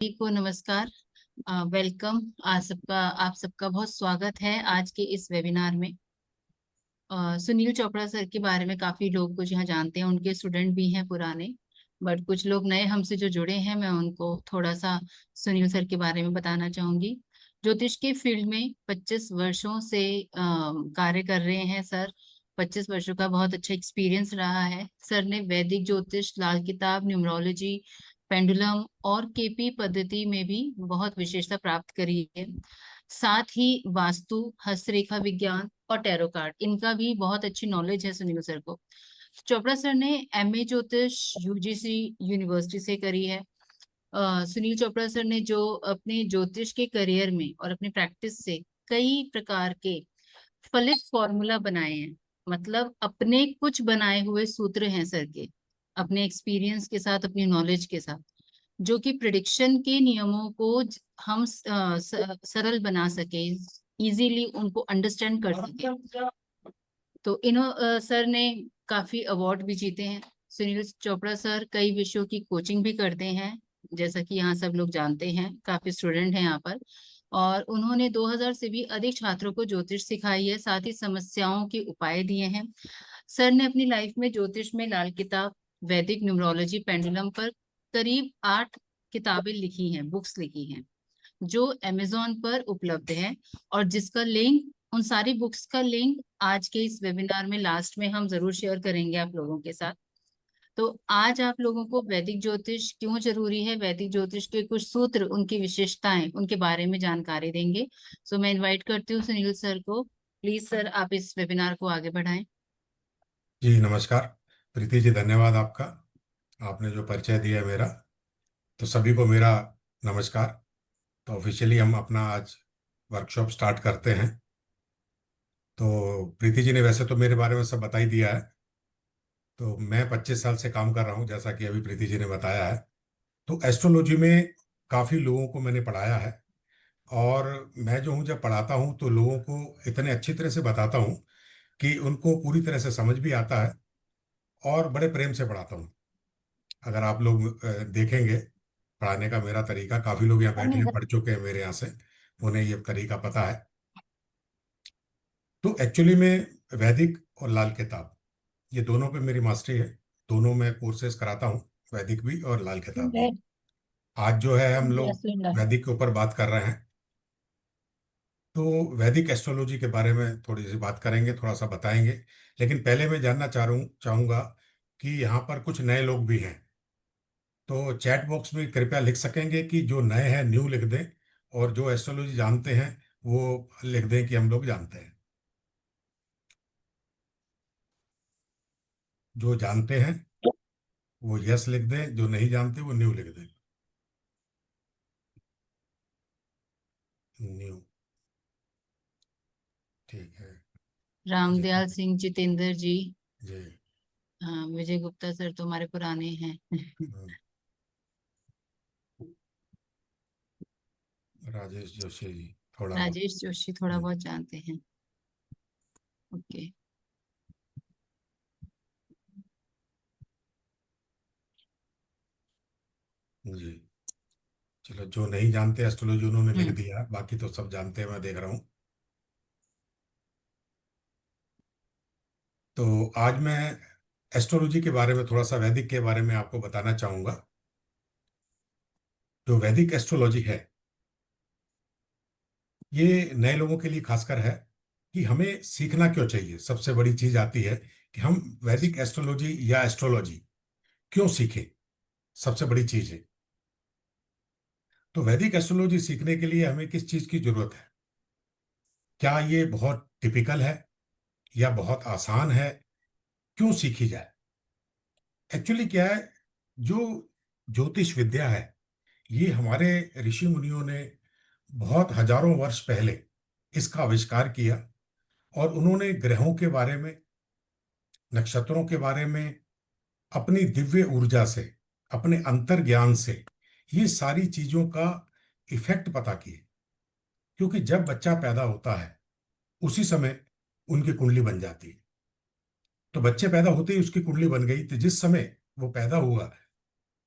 सभी को नमस्कार। वेलकम। आप सबका बहुत स्वागत है आज के इस वेबिनार में। सुनील चोपड़ा सर के बारे में काफी लोग कुछ यहाँ जानते हैं, उनके स्टूडेंट भी हैं पुराने, बट कुछ लोग नए हमसे जो जुड़े हैं, मैं उनको थोड़ा सा सुनील सर के बारे में बताना चाहूंगी। ज्योतिष के फील्ड में 25 वर्षों से कार्य कर रहे हैं सर। 25 वर्षों का बहुत अच्छा एक्सपीरियंस रहा है। सर ने वैदिक ज्योतिष, लाल किताब, न्यूमरोलॉजी, पेंडुलम और केपी पद्धति में भी बहुत विशेषता प्राप्त करी है। साथ ही वास्तु, हस्तरेखा विज्ञान और टैरो कार्ड, इनका भी बहुत अच्छी नॉलेज है सुनील सर को। चोपड़ा सर ने एमए ज्योतिष यूजीसी यूनिवर्सिटी से करी है। सुनील चोपड़ा सर ने जो अपने ज्योतिष के करियर में और अपनी प्रैक्टिस से कई प्रकार के फलित फॉर्मूला बनाए हैं। मतलब अपने कुछ बनाए हुए सूत्र हैं सर के, अपने एक्सपीरियंस के साथ, अपनी नॉलेज के साथ, जो कि प्रिडिक्शन के नियमों को हम सरल बना सके, इजीली उनको अंडरस्टैंड कर सके। तो सर ने काफी अवार्ड भी जीते हैं। सुनील चोपड़ा सर कई विषयों की कोचिंग भी करते हैं, जैसा कि यहाँ सब लोग जानते हैं, काफी स्टूडेंट हैं यहाँ पर। और उन्होंने 2000 से भी अधिक छात्रों को ज्योतिष सिखाई है, साथ ही समस्याओं के उपाय दिए हैं। सर ने अपनी लाइफ में ज्योतिष में लाल किताब, वैदिक न्यूमरोलॉजी, पेंडुलम पर करीब 8 किताबें लिखी हैं, बुक्स लिखी हैं, जो अमेजोन पर उपलब्ध है। और जिसका लिंक, उन सारी बुक्स का लिंक आज के इस वेबिनार में लास्ट में हम जरूर शेयर करेंगे आप लोगों के साथ। तो आज आप लोगों को वैदिक ज्योतिष क्यों जरूरी है, वैदिक ज्योतिष के कुछ सूत्र, उनकी विशेषताएं, उनके बारे में जानकारी देंगे। सो मैं इनवाइट करती हूँ सुनील सर को। प्लीज सर, आप इस वेबिनार को आगे बढ़ाएं। जी नमस्कार। प्रीति जी, धन्यवाद आपका। आपने जो परिचय दिया मेरा, तो सभी को मेरा नमस्कार। तो ऑफिशियली हम अपना आज वर्कशॉप स्टार्ट करते हैं। तो प्रीति जी ने वैसे तो मेरे बारे में सब बता ही दिया है। तो मैं 25 साल से काम कर रहा हूँ, जैसा कि अभी प्रीति जी ने बताया है। तो एस्ट्रोलॉजी में काफ़ी लोगों को मैंने पढ़ाया है। और मैं जो हूँ, जब पढ़ाता हूँ तो लोगों को इतने अच्छी तरह से बताता हूँ कि उनको पूरी तरह से समझ भी आता है, और बड़े प्रेम से पढ़ाता हूँ। अगर आप लोग देखेंगे पढ़ाने का मेरा तरीका, काफ़ी लोग यहाँ बैठे हैं, पढ़ चुके हैं मेरे यहाँ से, उन्हें ये तरीका पता है। तो एक्चुअली में वैदिक और लाल किताब, ये दोनों पे मेरी मास्टरी है। दोनों में कोर्सेज कराता हूँ, वैदिक भी और लाल किताब भी। आज जो है हम लोग वैदिक के ऊपर बात कर रहे हैं। तो वैदिक एस्ट्रोलॉजी के बारे में थोड़ी सी बात करेंगे, थोड़ा सा बताएंगे। लेकिन पहले मैं जानना चाहूँगा कि यहाँ पर कुछ नए लोग भी हैं। तो चैट बॉक्स में कृपया लिख सकेंगे कि जो नए हैं न्यू लिख दें, और जो एस्ट्रोलॉजी जानते हैं वो लिख दें कि हम लोग जानते हैं। जो जानते हैं वो यस लिख दें, जो नहीं जानते वो न्यू लिख दें। न्यू, ठीक है। जी रामदयाल सिंह, जितेंद्र जी। जी। हाँ, विजय गुप्ता सर तो हमारे पुराने हैं। हम्म, राजेश जोशी जी, थोड़ा बहुत। राजेश जोशी थोड़ा हम्म, बहुत जानते हैं। ओके। जी। चलो, जो नहीं जानते एस्ट्रोलॉजी उन्होंने लिख हम्म। दिया, बाकी तो सब जानते हैं, मैं देख रहा हूँ। तो आज मैं एस्ट्रोलॉजी के बारे में, थोड़ा सा वैदिक के बारे में आपको बताना चाहूंगा। जो वैदिक एस्ट्रोलॉजी है, ये नए लोगों के लिए खासकर है कि हमें सीखना क्यों चाहिए। सबसे बड़ी चीज आती है कि हम वैदिक एस्ट्रोलॉजी या एस्ट्रोलॉजी क्यों सीखें। सबसे बड़ी चीज है। तो वैदिक एस्ट्रोलॉजी सीखने के लिए हमें किस चीज की जरूरत है? क्या ये बहुत टिपिकल है या बहुत आसान है? क्यों सीखी जाए? एक्चुअली क्या है, जो ज्योतिष विद्या है, ये हमारे ऋषि मुनियों ने बहुत हजारों वर्ष पहले इसका आविष्कार किया। और उन्होंने ग्रहों के बारे में, नक्षत्रों के बारे में, अपनी दिव्य ऊर्जा से, अपने अंतर ज्ञान से ये सारी चीजों का इफेक्ट पता किए। क्योंकि जब बच्चा पैदा होता है उसी समय उनकी कुंडली बन जाती है। तो बच्चे पैदा होते ही उसकी कुंडली बन गई, तो जिस समय वो पैदा हुआ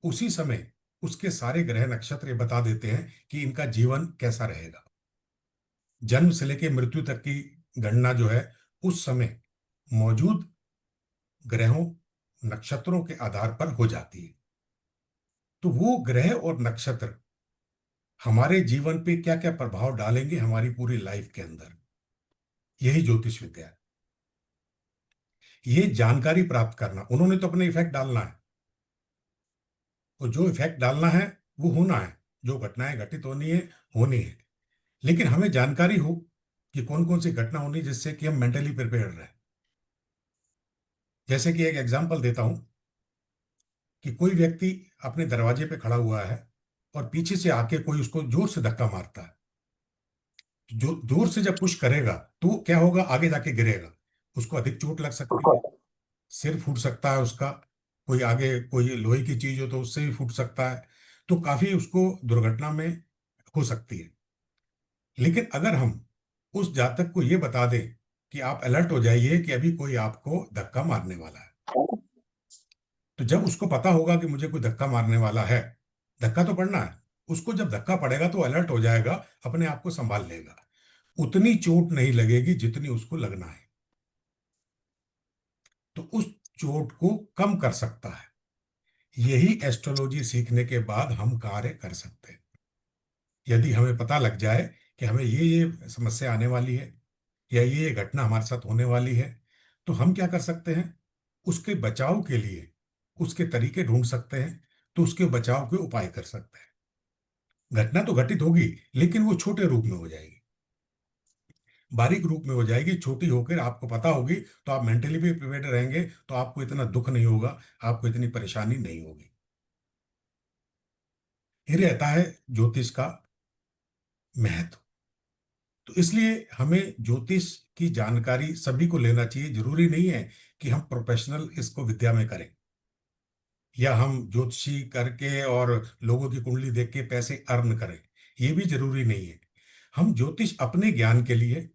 उसी समय उसके सारे ग्रह नक्षत्र ये बता देते हैं कि इनका जीवन कैसा रहेगा। जन्म से लेकर मृत्यु तक की गणना जो है उस समय मौजूद ग्रहों नक्षत्रों के आधार पर हो जाती है। तो वो ग्रह और नक्षत्र हमारे जीवन पे क्या क्या प्रभाव डालेंगे हमारी पूरी लाइफ के अंदर, यही ज्योतिष विद्या है। ये जानकारी प्राप्त करना, उन्होंने तो अपने इफेक्ट डालना है, और जो इफेक्ट डालना है वो होना है, जो घटनाएं घटित होनी है होनी है। लेकिन हमें जानकारी हो कि कौन कौन सी घटना होनी है, जिससे कि हम मेंटली प्रिपेयर रहें। जैसे कि एक एग्जांपल देता हूं कि कोई व्यक्ति अपने दरवाजे पे खड़ा हुआ है और पीछे से आके कोई उसको जोर से धक्का मारता है। जो जोर से जब पुश करेगा तो क्या होगा, आगे जाके गिरेगा, उसको अधिक चोट लग सकती है, सिर फूट सकता है उसका, कोई आगे कोई लोहे की चीज हो तो उससे भी फूट सकता है, तो काफी उसको दुर्घटना में हो सकती है। लेकिन अगर हम उस जातक को ये बता दें कि आप अलर्ट हो जाइए कि अभी कोई आपको धक्का मारने वाला है, तो जब उसको पता होगा कि मुझे कोई धक्का मारने वाला है, धक्का तो पड़ना है, उसको जब धक्का पड़ेगा तो अलर्ट हो जाएगा, अपने आप को संभाल लेगा, उतनी चोट नहीं लगेगी जितनी उसको लगना है, तो उस चोट को कम कर सकता है। यही एस्ट्रोलॉजी सीखने के बाद हम कार्य कर सकते हैं। यदि हमें पता लग जाए कि हमें ये समस्या आने वाली है या ये घटना हमारे साथ होने वाली है, तो हम क्या कर सकते हैं, उसके बचाव के लिए उसके तरीके ढूंढ सकते हैं, तो उसके बचाव के उपाय कर सकते हैं। घटना तो घटित होगी लेकिन वो छोटे रूप में हो जाएगी, बारीक रूप में हो जाएगी, छोटी होकर आपको पता होगी, तो आप मेंटली भी प्रिपेयर्ड रहेंगे, तो आपको इतना दुख नहीं होगा, आपको इतनी परेशानी नहीं होगी। ये रहता है ज्योतिष का महत्व। तो इसलिए हमें ज्योतिष की जानकारी सभी को लेना चाहिए। जरूरी नहीं है कि हम प्रोफेशनल इसको विद्या में करें, या हम ज्योतिषी करके और लोगों की कुंडली देख के पैसे अर्न करें, ये भी जरूरी नहीं है। हम ज्योतिष अपने ज्ञान के लिए,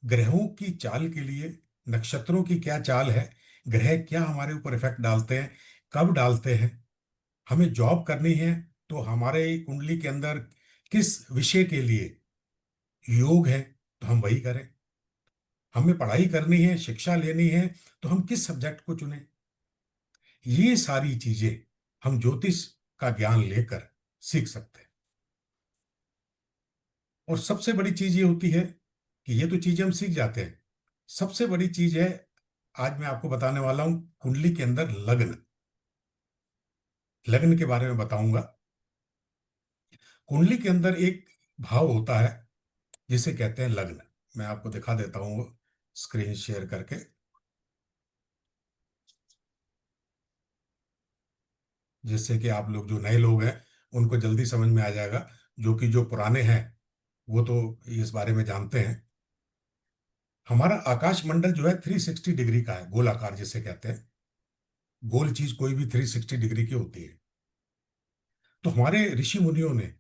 ग्रहों की चाल के लिए, नक्षत्रों की क्या चाल है, ग्रह क्या हमारे ऊपर इफेक्ट डालते हैं, कब डालते हैं, हमें जॉब करनी है तो हमारे कुंडली के अंदर किस विषय के लिए योग है तो हम वही करें, हमें पढ़ाई करनी है, शिक्षा लेनी है, तो हम किस सब्जेक्ट को चुनें। ये सारी चीजें हम ज्योतिष का ज्ञान लेकर सीख सकते हैं। और सबसे बड़ी चीज ये होती है कि ये तो चीजें हम सीख जाते हैं, सबसे बड़ी चीज है, आज मैं आपको बताने वाला हूं कुंडली के अंदर लग्न, लग्न के बारे में बताऊंगा। कुंडली के अंदर एक भाव होता है जिसे कहते हैं लग्न। मैं आपको दिखा देता हूं स्क्रीन शेयर करके, जिससे कि आप लोग जो नए लोग हैं उनको जल्दी समझ में आ जाएगा, जो पुराने हैं वो तो इस बारे में जानते हैं। हमारा आकाश मंडल जो है 360 डिग्री का है, गोलाकार जिसे कहते हैं, गोल चीज कोई भी 360 डिग्री की होती है। तो हमारे ऋषि मुनियों ने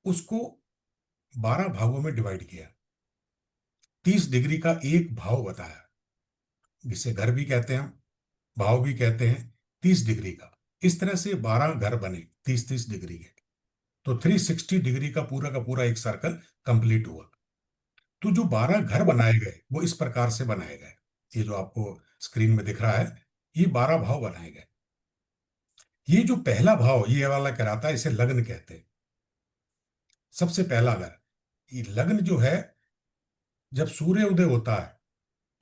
उसको 12 भागों में डिवाइड किया, 30 डिग्री का एक भाव बताया, जिसे घर भी कहते हैं हम, भाव भी कहते हैं, 30 डिग्री का। इस तरह से 12 घर बने 30-30 डिग्री के, तो 360 डिग्री का पूरा एक सर्कल कंप्लीट हुआ। तो जो 12 घर बनाए गए वो इस प्रकार से बनाए गए, ये जो आपको स्क्रीन में दिख रहा है, ये 12 भाव बनाए गए। ये जो पहला भाव ये वाला कहलाता है, इसे लग्न कहते हैं। सबसे पहला घर, ये लग्न जो है, जब सूर्य उदय होता है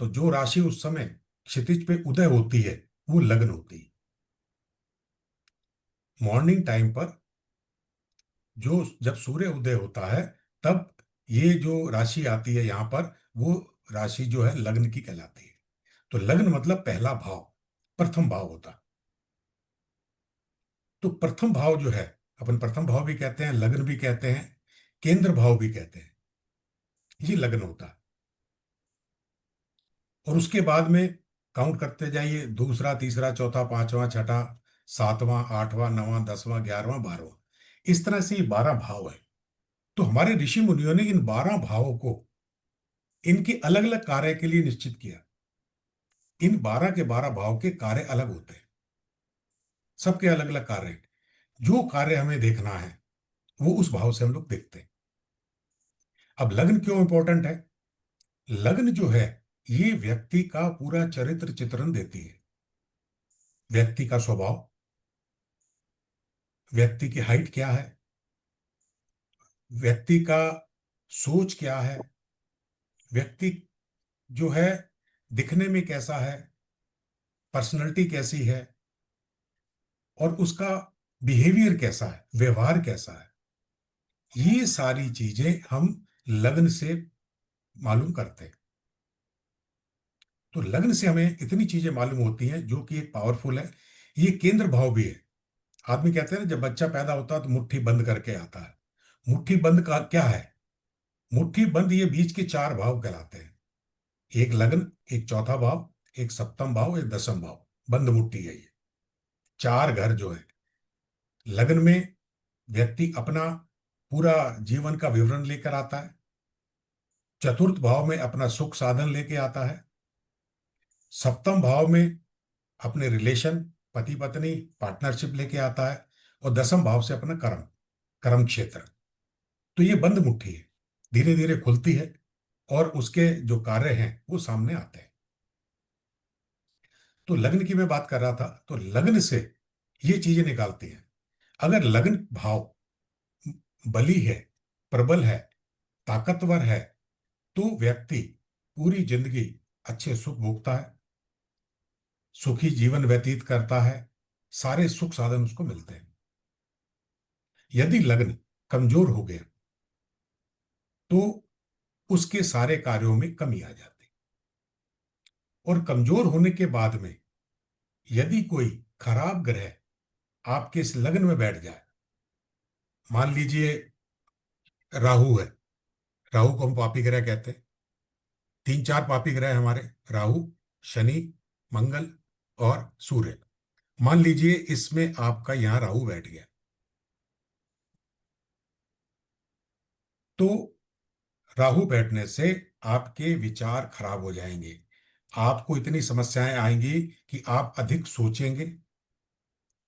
तो जो राशि उस समय क्षितिज पे उदय होती है वो लग्न होती है। मॉर्निंग टाइम पर जो जब सूर्य उदय होता है, तब ये जो राशि आती है यहाँ पर, वो राशि जो है लग्न की कहलाती है। तो लग्न मतलब पहला भाव, प्रथम भाव होता है। तो प्रथम भाव जो है, अपन प्रथम भाव भी कहते हैं, लग्न भी कहते हैं, केंद्र भाव भी कहते हैं, ये लग्न होता है। और उसके बाद में काउंट करते जाइए, दूसरा, तीसरा, चौथा, पांचवा, छठा, सातवां, आठवां, नवां, 10वां, 11वां, 12वां, इस तरह से ये 12 भाव है। तो हमारे ऋषि मुनियों ने इन 12 भावों को इनके अलग अलग कार्य के लिए निश्चित किया। इन 12 के 12 भाव के कार्य अलग होते हैं, सबके अलग अलग कार्य हैं। जो कार्य हमें देखना है वो उस भाव से हम लोग देखते हैं। अब लग्न क्यों इंपॉर्टेंट है? लग्न जो है ये व्यक्ति का पूरा चरित्र चित्रण देती है। व्यक्ति का स्वभाव, व्यक्ति की हाइट क्या है, व्यक्ति का सोच क्या है, व्यक्ति जो है दिखने में कैसा है, पर्सनैलिटी कैसी है, और उसका बिहेवियर कैसा है, व्यवहार कैसा है, ये सारी चीजें हम लग्न से मालूम करते हैं। तो लग्न से हमें इतनी चीजें मालूम होती हैं जो कि एक पावरफुल है। ये केंद्र भाव भी है। आदमी कहते हैं ना, जब बच्चा पैदा होता है तो मुट्ठी बंद करके आता है। मुट्ठी बंद का क्या है? मुट्ठी बंद, ये बीच के चार भाव कहलाते हैं। एक लग्न, एक चौथा भाव, एक सप्तम भाव, एक दसम भाव। बंद मुट्ठी है ये चार घर जो है। लग्न में व्यक्ति अपना पूरा जीवन का विवरण लेकर आता है। चतुर्थ भाव में अपना सुख साधन लेके आता है। सप्तम भाव में अपने रिलेशन, पति पत्नी, पार्टनरशिप लेके आता है। और दसम भाव से अपना कर्म, कर्म क्षेत्र। तो ये बंद मुट्ठी है, धीरे धीरे खुलती है और उसके जो कार्य हैं वो सामने आते हैं। तो लग्न की मैं बात कर रहा था, तो लग्न से ये चीजें निकालती हैं। अगर लग्न भाव बली है, प्रबल है, ताकतवर है, तो व्यक्ति पूरी जिंदगी अच्छे सुख भोगता है, सुखी जीवन व्यतीत करता है, सारे सुख साधन उसको मिलते हैं। यदि लग्न कमजोर हो गया तो उसके सारे कार्यों में कमी आ जाती। और कमजोर होने के बाद में यदि कोई खराब ग्रह आपके इस लग्न में बैठ जाए, मान लीजिए राहु है। राहु को हम पापी ग्रह कहते हैं। तीन चार पापी ग्रह हैं हमारे: राहु, शनि, मंगल और सूर्य। मान लीजिए इसमें आपका यहां राहु बैठ गया, तो राहु बैठने से आपके विचार खराब हो जाएंगे। आपको इतनी समस्याएं आएंगी कि आप अधिक सोचेंगे,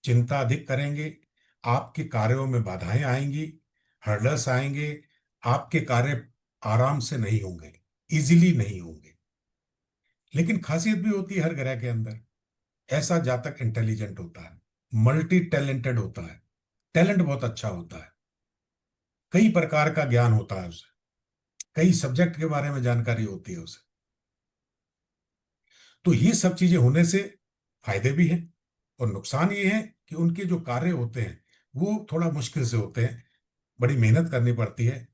चिंता अधिक करेंगे, आपके कार्यों में बाधाएं आएंगी, हर्डल्स आएंगे। आपके कार्य आराम से नहीं होंगे, इजीली नहीं होंगे। लेकिन खासियत भी होती है हर ग्रह के अंदर। ऐसा जातक इंटेलिजेंट होता है, मल्टी टैलेंटेड होता है, टैलेंट बहुत अच्छा होता है, कई प्रकार का ज्ञान होता है उसे, कई सब्जेक्ट के बारे में जानकारी होती है उसे। तो ये सब चीजें होने से फायदे भी हैं, और नुकसान ये है कि उनके जो कार्य होते हैं वो थोड़ा मुश्किल से होते हैं, बड़ी मेहनत करनी पड़ती है,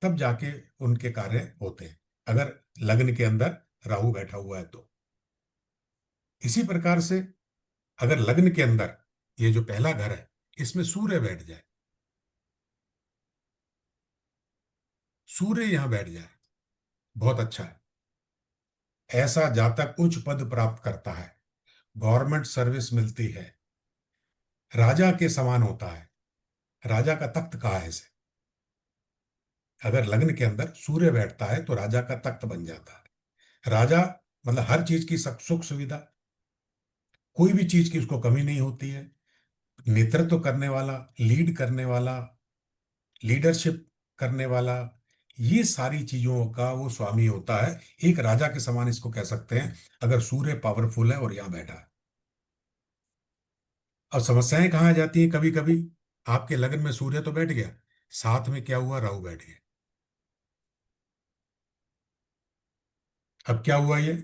तब जाके उनके कार्य होते हैं, अगर लग्न के अंदर राहु बैठा हुआ है तो। इसी प्रकार से अगर लग्न के अंदर ये जो पहला घर है इसमें सूर्य बैठ जाए, सूर्य यहां बैठ जाए, बहुत अच्छा है। ऐसा जातक उच्च पद प्राप्त करता है, गवर्नमेंट सर्विस मिलती है, राजा के समान होता है। राजा का तख्त कहा है इसे। अगर लग्न के अंदर सूर्य बैठता है तो राजा का तख्त बन जाता है। राजा मतलब हर चीज की सुख सुविधा, कोई भी चीज की उसको कमी नहीं होती है। नेतृत्व करने वाला, लीड करने वाला, लीडरशिप करने वाला, ये सारी चीजों का वो स्वामी होता है। एक राजा के समान इसको कह सकते हैं, अगर सूर्य पावरफुल है और यहां बैठा है। अब समस्याएं कहाँ आ जाती हैं कभी कभी। आपके लगन में सूर्य तो बैठ गया, साथ में क्या हुआ, राहु बैठ गया। अब क्या हुआ, ये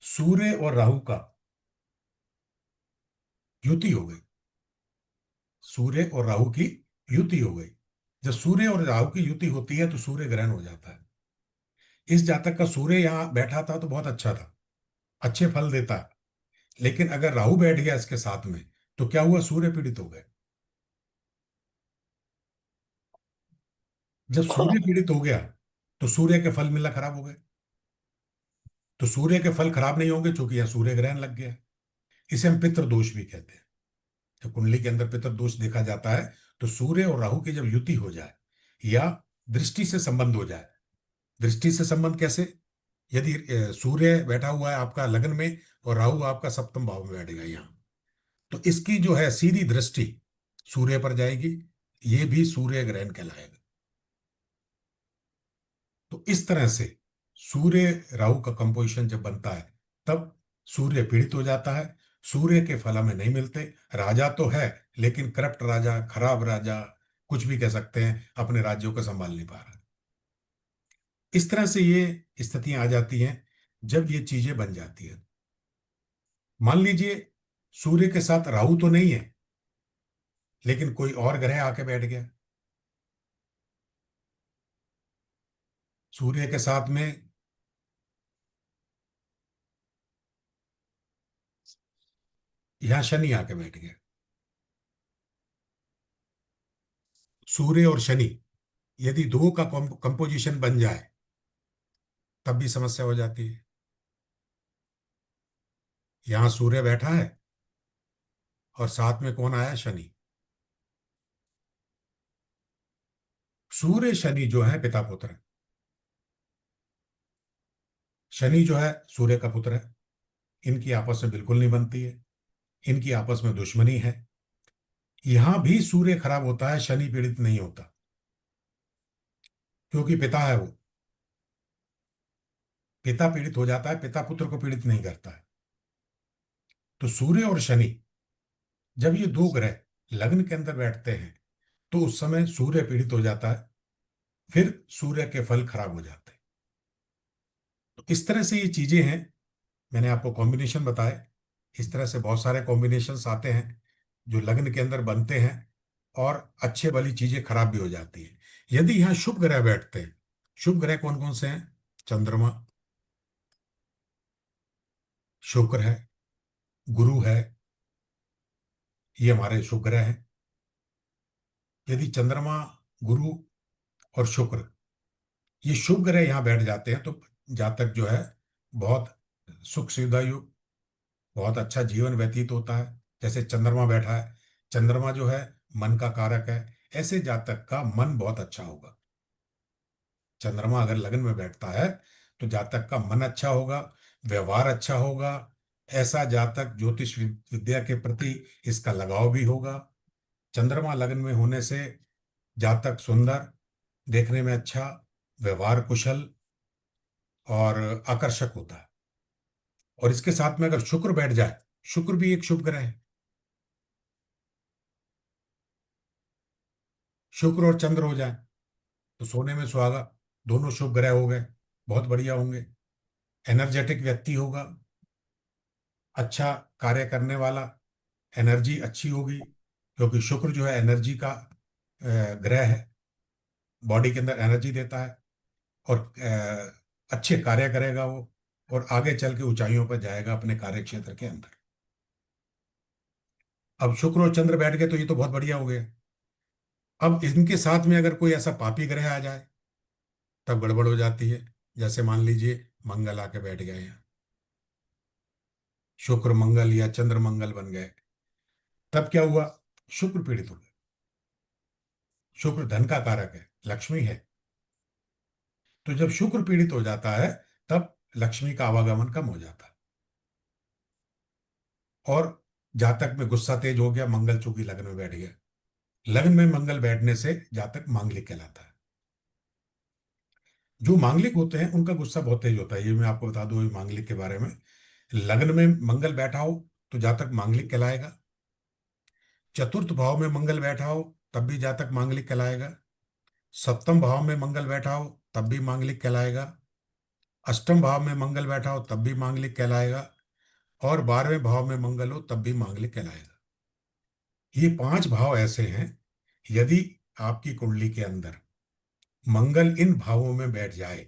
सूर्य और राहु का युति हो गई। सूर्य और राहु की युति हो गई। जब सूर्य और राहु की युति होती है तो सूर्य ग्रहण हो जाता है। इस जातक का सूर्य यहां बैठा था तो बहुत अच्छा था, अच्छे फल देता। लेकिन अगर राहु बैठ गया इसके साथ में तो क्या हुआ, सूर्य पीड़ित हो गए। जब सूर्य पीड़ित हो गया तो सूर्य के फल मिलना खराब हो गए। तो सूर्य के फल खराब नहीं होंगे क्योंकि यह सूर्य ग्रहण लग गया। इसे हम पितृ दोष भी कहते हैं। जब कुंडली के अंदर पितृ दोष देखा जाता है तो सूर्य और राहु की जब युति हो जाए या दृष्टि से संबंध हो जाए। दृष्टि से संबंध कैसे? यदि सूर्य बैठा हुआ है आपका लगन में और राहु आपका सप्तम भाव में बैठ गया यहाँ, तो इसकी जो है सीधी दृष्टि सूर्य पर जाएगी, ये भी सूर्य ग्रहण कहलाएगा। तो इस तरह से सूर्य राहु का कंपोजिशन जब बनता है, तब सूर्य पीड़ित हो जाता है। सूर्य के फल हमें नहीं मिलते। राजा तो है, लेकिन करप्ट राजा, खराब राजा, कुछ भी कह सकते हैं, अपने राज्यों को संभाल नहीं पा रहा। इस तरह से ये स्थितियां आ जाती हैं जब ये चीजें बन जाती है। मान लीजिए सूर्य के साथ राहु तो नहीं है, लेकिन कोई और ग्रह आके बैठ गया। सूर्य के साथ में यहां शनि आके बैठ गया। सूर्य और शनि यदि दो का कंपोजिशन बन जाए, तब भी समस्या हो जाती है। यहां सूर्य बैठा है और साथ में कौन आया? शनि। सूर्य शनि जो है पिता पुत्र है। शनि जो है सूर्य का पुत्र है। इनकी आपस में बिल्कुल नहीं बनती है, इनकी आपस में दुश्मनी है। यहां भी सूर्य खराब होता है, शनि पीड़ित नहीं होता, क्योंकि पिता है वो। पिता पीड़ित हो जाता है, पिता पुत्र को पीड़ित नहीं करता है। तो सूर्य और शनि जब ये दो ग्रह लग्न के अंदर बैठते हैं, तो उस समय सूर्य पीड़ित हो जाता है, फिर सूर्य के फल खराब हो जाते हैं। तो इस तरह से ये चीजें हैं। मैंने आपको कॉम्बिनेशन बताए। इस तरह से बहुत सारे कॉम्बिनेशंस आते हैं जो लग्न के अंदर बनते हैं, और अच्छे वाली चीजें खराब भी हो जाती हैं यदि यहाँ शुभ ग्रह बैठते हैं। शुभ ग्रह कौन कौन से हैं? चंद्रमा, शुक्र है, गुरु है, ये हमारे शुभ ग्रह हैं। यदि चंद्रमा, गुरु और शुक्र ये शुभ ग्रह यहाँ बैठ जाते हैं, तो जातक जो है बहुत सुख सुविधा युक्त, बहुत अच्छा जीवन व्यतीत होता है। जैसे चंद्रमा बैठा है, चंद्रमा जो है मन का कारक है, ऐसे जातक का मन बहुत अच्छा होगा। चंद्रमा अगर लगन में बैठता है, तो जातक का मन अच्छा होगा, व्यवहार अच्छा होगा। ऐसा जातक ज्योतिष विद्या के प्रति इसका लगाव भी होगा। चंद्रमा लगन में होने से जातक सुंदर, देखने में अच्छा, व्यवहार कुशल और आकर्षक होता है। और इसके साथ में अगर शुक्र बैठ जाए, शुक्र भी एक शुभ ग्रह है। शुक्र और चंद्र हो जाए तो सोने में सुहागा, दोनों शुभ ग्रह हो गए, बहुत बढ़िया होंगे। एनर्जेटिक व्यक्ति होगा, अच्छा कार्य करने वाला, एनर्जी अच्छी होगी, क्योंकि शुक्र जो है एनर्जी का ग्रह है, बॉडी के अंदर एनर्जी देता है। और अच्छे कार्य करेगा वो, और आगे चल के ऊंचाइयों पर जाएगा अपने कार्य क्षेत्र के अंदर। अब शुक्र और चंद्र बैठ गए तो ये तो बहुत बढ़िया हो गया। अब इनके साथ में अगर कोई ऐसा पापी ग्रह आ जाए, तब गड़बड़ हो जाती है। जैसे मान लीजिए मंगल आके बैठ गए हैं, शुक्र मंगल या चंद्र मंगल बन गए, तब क्या हुआ? शुक्र पीड़ित हो गए। शुक्र धन का कारक है, लक्ष्मी है। तो जब शुक्र पीड़ित हो जाता है, तब लक्ष्मी का आवागमन कम हो जाता है। और जातक में गुस्सा तेज हो गया, मंगल चूंकि लग्न में बैठ गया। लग्न में मंगल बैठने से जातक मांगलिक कहलाता है। जो मांगलिक होते हैं उनका गुस्सा बहुत तेज होता है, ये मैं आपको बता दूं, ये मांगलिक के बारे में। लग्न में मंगल बैठा हो तो जातक मांगलिक कहलाएगा। चतुर्थ भाव में मंगल बैठा हो, तब भी जातक मांगलिक कहलाएगा। सप्तम भाव में मंगल बैठा हो, तब भी मांगलिक कहलाएगा। अष्टम भाव में मंगल बैठा हो, तब भी मांगलिक कहलाएगा। और 12वें भाव में मंगल हो, तब भी मांगलिक कहलाएगा। ये 5 भाव ऐसे हैं, यदि आपकी कुंडली के अंदर मंगल इन भावों में बैठ जाए,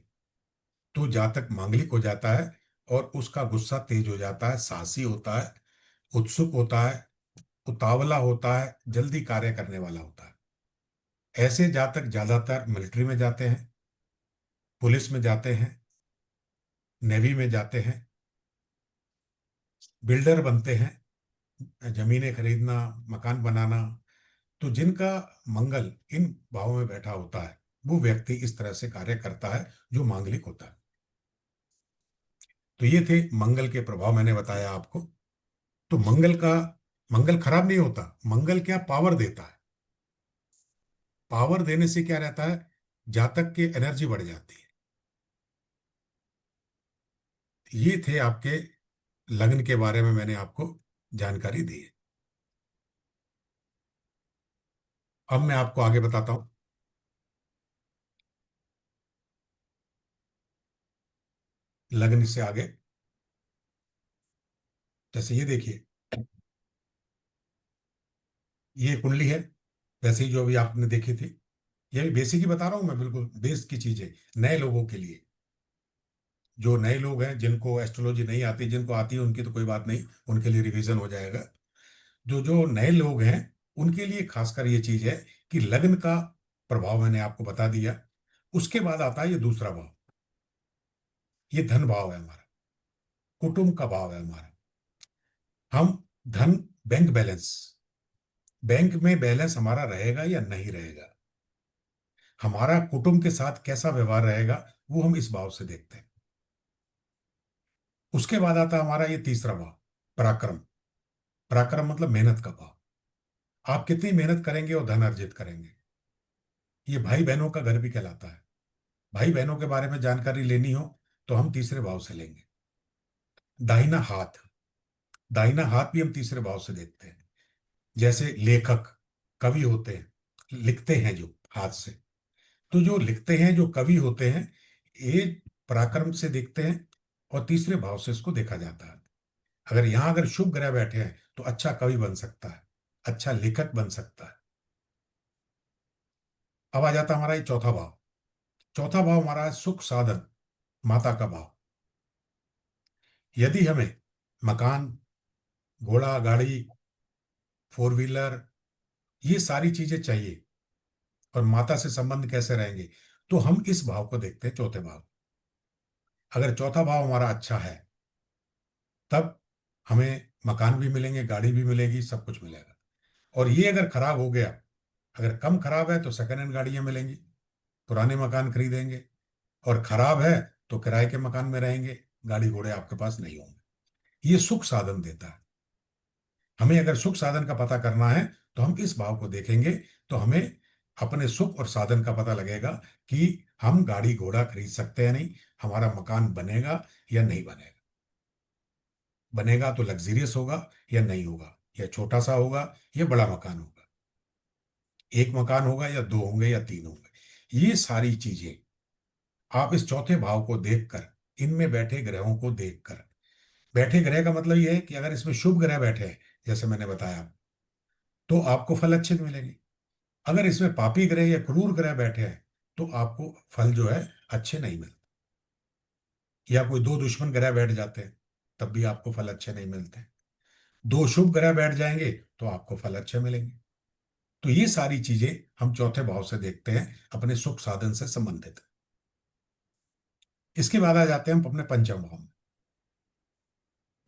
तो जातक मांगलिक हो जाता है। और उसका गुस्सा तेज हो जाता है, साहसी होता है, उत्सुक होता है, उतावला होता है, जल्दी कार्य करने वाला होता है। ऐसे जातक ज्यादातर मिलिट्री में जाते हैं, पुलिस में जाते हैं, नेवी में जाते हैं, बिल्डर बनते हैं, जमीनें खरीदना, मकान बनाना। तो जिनका मंगल इन भावों में बैठा होता है, वो व्यक्ति इस तरह से कार्य करता है जो मांगलिक होता है। तो ये थे मंगल के प्रभाव, मैंने बताया आपको। तो मंगल का मंगल खराब नहीं होता। मंगल क्या पावर देता है। पावर देने से क्या रहता है, जातक की एनर्जी बढ़ जाती है। ये थे आपके लग्न के बारे में मैंने आपको जानकारी दी है। अब मैं आपको आगे बताता हूं लग्न से आगे। जैसे ये देखिए, ये कुंडली है, वैसे ही जो अभी आपने देखी थी। ये बेसिक ही बता रहा हूं मैं, बिल्कुल बेस की चीजें नए लोगों के लिए। जो नए लोग हैं जिनको एस्ट्रोलॉजी नहीं आती, जिनको आती है उनकी तो कोई बात नहीं, उनके लिए रिवीजन हो जाएगा। जो जो नए लोग हैं उनके लिए खासकर ये चीज है कि लग्न का प्रभाव मैंने आपको बता दिया। उसके बाद आता है ये दूसरा भाव। ये धन भाव है हमारा, कुटुंब का भाव है हमारा। हम धन, बैंक बैलेंस, बैंक में बैलेंस हमारा रहेगा या नहीं रहेगा, हमारा कुटुंब के साथ कैसा व्यवहार रहेगा, वो हम इस भाव से देखते हैं। उसके बाद आता है हमारा ये तीसरा भाव, पराक्रम। पराक्रम मतलब मेहनत का भाव। आप कितनी मेहनत करेंगे और धन अर्जित करेंगे। ये भाई बहनों का घर भी कहलाता है। भाई बहनों के बारे में जानकारी लेनी हो तो हम तीसरे भाव से लेंगे। दाहिना हाथ, दाहिना हाथ भी हम तीसरे भाव से देखते हैं। जैसे लेखक, कवि होते हैं, लिखते हैं जो हाथ से, तो जो लिखते हैं, जो कवि होते हैं, ये पराक्रम से देखते हैं और तीसरे भाव से इसको देखा जाता है। अगर यहां अगर शुभ ग्रह बैठे हैं तो अच्छा कवि बन सकता है, अच्छा लेखक बन सकता है। अब आ जाता है हमारा ये चौथा भाव। चौथा भाव हमारा है सुख साधन, माता का भाव। यदि हमें मकान, घोड़ा गाड़ी, फोर व्हीलर, ये सारी चीजें चाहिए और माता से संबंध कैसे रहेंगे, तो हम इस भाव को देखते हैं, चौथे भाव। अगर चौथा भाव हमारा अच्छा है तब हमें मकान भी मिलेंगे, गाड़ी भी मिलेगी, सब कुछ मिलेगा। और ये अगर खराब हो गया, अगर कम खराब है तो सेकंड हैंड गाड़ियां मिलेंगी, पुराने मकान खरीदेंगे। और खराब है तो किराए के मकान में रहेंगे, गाड़ी घोड़े आपके पास नहीं होंगे। ये सुख साधन देता है। हमें अगर सुख साधन का पता करना है तो हम इस भाव को देखेंगे, तो हमें अपने सुख और साधन का पता लगेगा कि हम गाड़ी घोड़ा खरीद सकते हैं नहीं, हमारा मकान बनेगा या नहीं बनेगा। बनेगा तो लग्जरियस होगा या नहीं होगा, या छोटा सा होगा या बड़ा मकान होगा, एक मकान होगा या दो होंगे या तीन होंगे। ये सारी चीजें आप इस चौथे भाव को देखकर, इनमें बैठे ग्रहों को देखकर, बैठे ग्रह का मतलब ये है कि अगर इसमें शुभ ग्रह बैठे हैं जैसे मैंने बताया, तो आपको फल अच्छे मिलेंगे। अगर इसमें पापी ग्रह या क्रूर ग्रह बैठे हैं तो आपको फल जो है अच्छे नहीं मिलते। या कोई दो दुश्मन ग्रह बैठ जाते हैं तब भी आपको फल अच्छे नहीं मिलते। दो शुभ ग्रह बैठ जाएंगे तो आपको फल अच्छे मिलेंगे। तो ये सारी चीजें हम चौथे भाव से देखते हैं, अपने सुख साधन से संबंधित। इसके बाद आ जाते हैं हम अपने पंचम भाव में।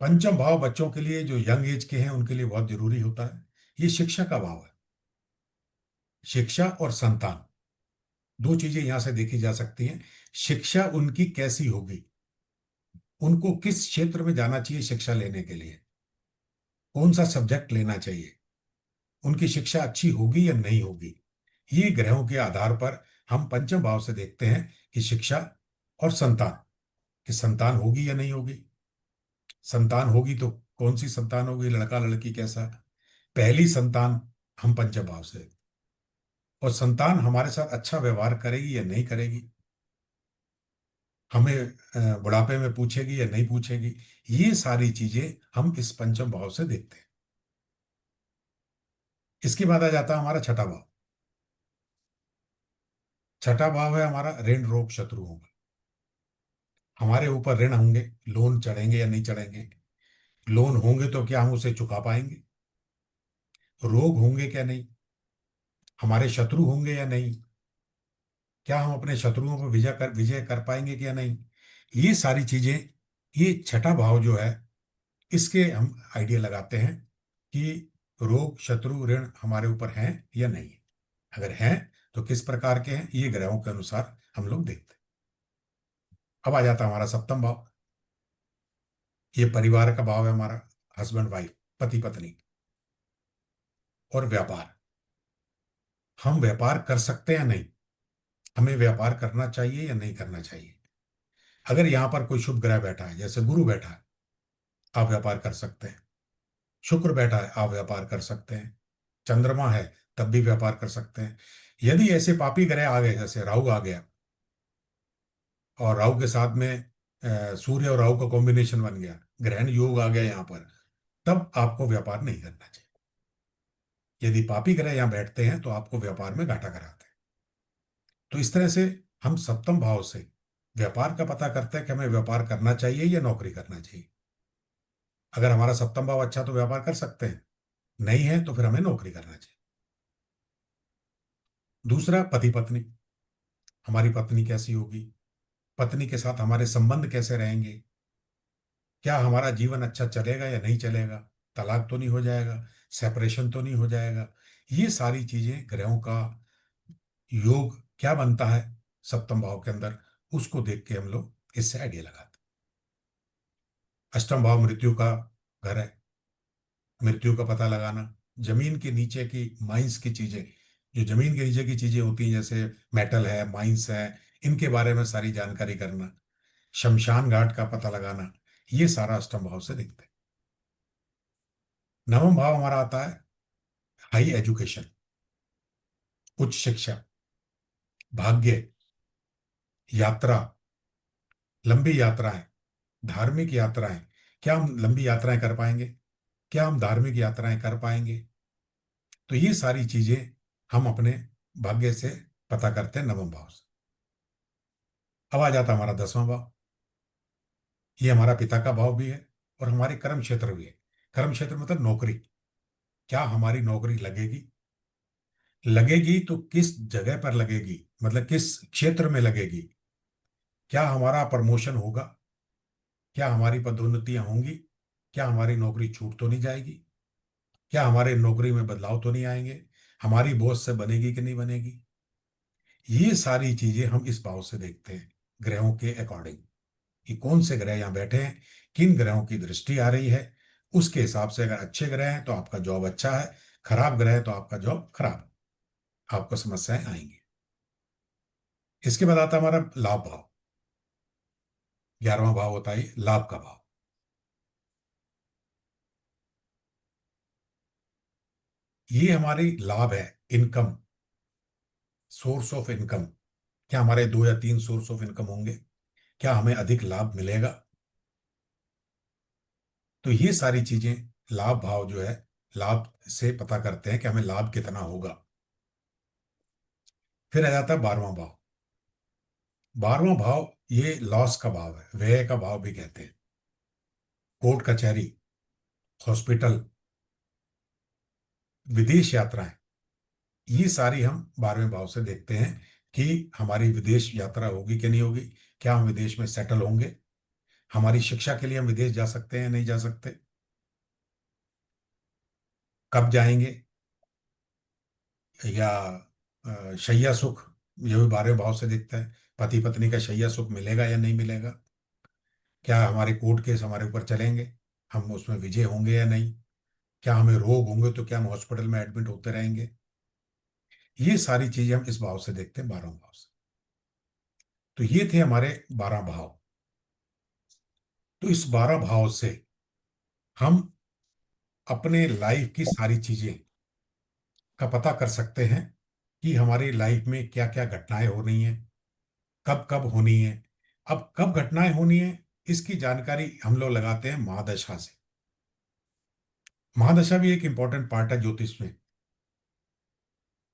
पंचम भाव बच्चों के लिए, जो यंग एज के हैं उनके लिए बहुत जरूरी होता है। ये शिक्षा का भाव है। शिक्षा और संतान, दो चीजें यहां से देखी जा सकती हैं। शिक्षा उनकी कैसी होगी, उनको किस क्षेत्र में जाना चाहिए शिक्षा लेने के लिए, कौन सा सब्जेक्ट लेना चाहिए, उनकी शिक्षा अच्छी होगी या नहीं होगी। ये ग्रहों के आधार पर हम पंचम भाव से देखते हैं कि शिक्षा और संतान, कि संतान होगी या नहीं होगी। संतान होगी तो कौन सी संतान होगी, लड़का लड़की कैसा। पहली संतान हम पंचम भाव से, और संतान हमारे साथ अच्छा व्यवहार करेगी या नहीं करेगी, हमें बुढ़ापे में पूछेगी या नहीं पूछेगी। ये सारी चीजें हम इस पंचम भाव से देखते हैं। इसके बाद आ जाता है हमारा छठा भाव। छठा भाव है हमारा ऋण रोग शत्रुओं का। हमारे ऊपर ऋण होंगे, लोन चढ़ेंगे या नहीं चढ़ेंगे, लोन होंगे तो क्या हम उसे चुका पाएंगे, रोग होंगे क्या नहीं, हमारे शत्रु होंगे या नहीं, क्या हम अपने शत्रुओं पर विजय कर पाएंगे क्या नहीं। ये सारी चीजें, ये छठा भाव जो है, इसके हम आइडिया लगाते हैं कि रोग शत्रु ऋण हमारे ऊपर हैं या नहीं है। अगर हैं तो किस प्रकार के हैं, ये ग्रहों के अनुसार हम लोग देखते हैं। अब आ जाता है हमारा सप्तम भाव। ये परिवार का भाव है हमारा, हस्बैंड वाइफ, पति पत्नी। और व्यापार। हम व्यापार कर सकते हैं या नहीं, हमें व्यापार करना चाहिए या नहीं करना चाहिए। अगर यहां पर कोई शुभ ग्रह बैठा है, जैसे गुरु बैठा है, आप व्यापार कर सकते हैं। शुक्र बैठा है, आप व्यापार कर सकते हैं। चंद्रमा है, तब भी व्यापार कर सकते हैं। यदि ऐसे पापी ग्रह आ गए, जैसे राहु आ गया, और राहु के साथ में सूर्य और राहु का कॉम्बिनेशन बन गया, ग्रहण योग आ गया यहाँ पर, तब आपको व्यापार नहीं करना चाहिए। यदि पापी ग्रह यहाँ बैठते हैं तो आपको व्यापार में घाटा कराते हैं। तो इस तरह से हम सप्तम भाव से व्यापार का पता करते हैं कि हमें व्यापार करना चाहिए या नौकरी करना चाहिए। अगर हमारा सप्तम भाव अच्छा तो व्यापार कर सकते हैं, नहीं है तो फिर हमें नौकरी करना चाहिए। दूसरा, पति पत्नी। हमारी पत्नी कैसी होगी, पत्नी के साथ हमारे संबंध कैसे रहेंगे, क्या हमारा जीवन अच्छा चलेगा या नहीं चलेगा, तलाक तो नहीं हो जाएगा, सेपरेशन तो नहीं हो जाएगा। ये सारी चीजें, ग्रहों का योग क्या बनता है सप्तम भाव के अंदर, उसको देख के हम लोग इससे आइडिया लगाते हैं। अष्टम भाव मृत्यु का घर है, मृत्यु का पता लगाना। जमीन के नीचे की माइंस की चीजें, जो जमीन के नीचे की चीजें होती हैं, जैसे मेटल है, माइंस है, इनके बारे में सारी जानकारी करना। शमशान घाट का पता लगाना, ये सारा अष्टम भाव से दिखते हैं। नवम भाव हमारा आता है हाई एजुकेशन, उच्च शिक्षा, भाग्य, यात्रा, लंबी यात्राएं, धार्मिक यात्राएं। क्या हम लंबी यात्राएं कर पाएंगे, क्या हम धार्मिक यात्राएं कर पाएंगे। तो ये सारी चीजें हम अपने भाग्य से पता करते हैं नवम भाव से। अब आ जाता हमारा दसवां भाव। ये हमारा पिता का भाव भी है और हमारे कर्म क्षेत्र भी है। कर्म क्षेत्र मतलब नौकरी। क्या हमारी नौकरी लगेगी, लगेगी तो किस जगह पर लगेगी, मतलब किस क्षेत्र में लगेगी। क्या हमारा प्रमोशन होगा, क्या हमारी पदोन्नतियां होंगी, क्या हमारी नौकरी छूट तो नहीं जाएगी, क्या हमारे नौकरी में बदलाव तो नहीं आएंगे, हमारी बॉस से बनेगी कि नहीं बनेगी। ये सारी चीजें हम इस भाव से देखते हैं ग्रहों के अकॉर्डिंग, कि कौन से ग्रह यहाँ बैठे हैं, किन ग्रहों की दृष्टि आ रही है। उसके हिसाब से अगर अच्छे ग्रह हैं तो आपका जॉब अच्छा है, खराब ग्रह है तो आपका जॉब खराब, आपको समस्याएं आएंगी। इसके बाद आता है हमारा लाभ भाव। 11वां भाव होता है लाभ का भाव। ये हमारी लाभ है, इनकम, सोर्स ऑफ इनकम। क्या हमारे 2 या 3 सोर्स ऑफ इनकम होंगे, क्या हमें अधिक लाभ मिलेगा। तो ये सारी चीजें, लाभ भाव जो है, लाभ से पता करते हैं कि हमें लाभ कितना होगा। फिर आ जाता है 12वां भाव। 12वां भाव ये लॉस का भाव है, व्यय का भाव भी कहते हैं। कोर्ट कचहरी, हॉस्पिटल, विदेश यात्राएं, ये सारी हम 12वें भाव से देखते हैं कि हमारी विदेश यात्रा होगी कि नहीं होगी, क्या हम विदेश में सेटल होंगे, हमारी शिक्षा के लिए हम विदेश जा सकते हैं नहीं जा सकते, कब जाएंगे, या शैया सुख, ये भी 12वें भाव से दिखता है। पति पत्नी का शैया सुख मिलेगा या नहीं मिलेगा, क्या हमारे कोर्ट केस हमारे ऊपर चलेंगे, हम उसमें विजय होंगे या नहीं, क्या हमें रोग होंगे तो क्या हम हॉस्पिटल में एडमिट होते रहेंगे। ये सारी चीजें हम इस भाव से देखते हैं, 12वें भाव से। तो ये थे हमारे 12 भाव। तो इस 12 भाव से हम अपने लाइफ की सारी चीजें का पता कर सकते हैं कि हमारी लाइफ में क्या क्या घटनाएं हो रही हैं, कब कब होनी है। अब कब घटनाएं होनी है, इसकी जानकारी हम लोग लगाते हैं महादशा से। महादशा भी एक इंपॉर्टेंट पार्ट है ज्योतिष में।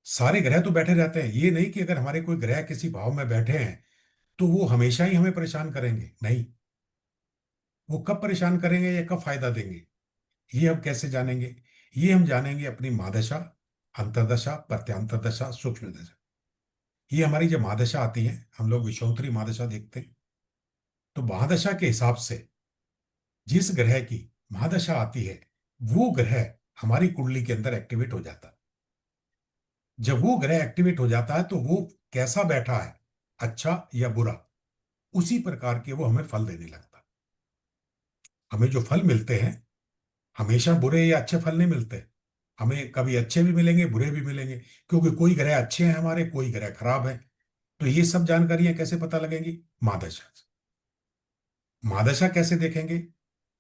सारे ग्रह तो बैठे रहते हैं, ये नहीं कि अगर हमारे कोई ग्रह किसी भाव में बैठे हैं तो वो हमेशा ही हमें परेशान करेंगे, नहीं। वो कब परेशान करेंगे या कब फायदा देंगे, ये हम कैसे जानेंगे। ये हम जानेंगे अपनी महादशा, अंतर्दशा, प्रत्यांतर दशा, सूक्ष्म दशा। ये हमारी जब महादशा आती है, हम लोग विषुवंतरी महादशा देखते हैं। तो महादशा के हिसाब से जिस ग्रह की महादशा आती है, वो ग्रह हमारी कुंडली के अंदर एक्टिवेट हो जाता है। जब वो ग्रह एक्टिवेट हो जाता है तो वो कैसा बैठा है, अच्छा या बुरा, उसी प्रकार के वो हमें फल देने लगता है। हमें जो फल मिलते हैं, हमेशा बुरे या अच्छे फल नहीं मिलते। हमें कभी अच्छे भी मिलेंगे, बुरे भी मिलेंगे, क्योंकि कोई ग्रह अच्छे हैं हमारे, कोई ग्रह खराब है। तो ये सब जानकारियां कैसे पता लगेंगी? महादशा से। महादशा कैसे देखेंगे?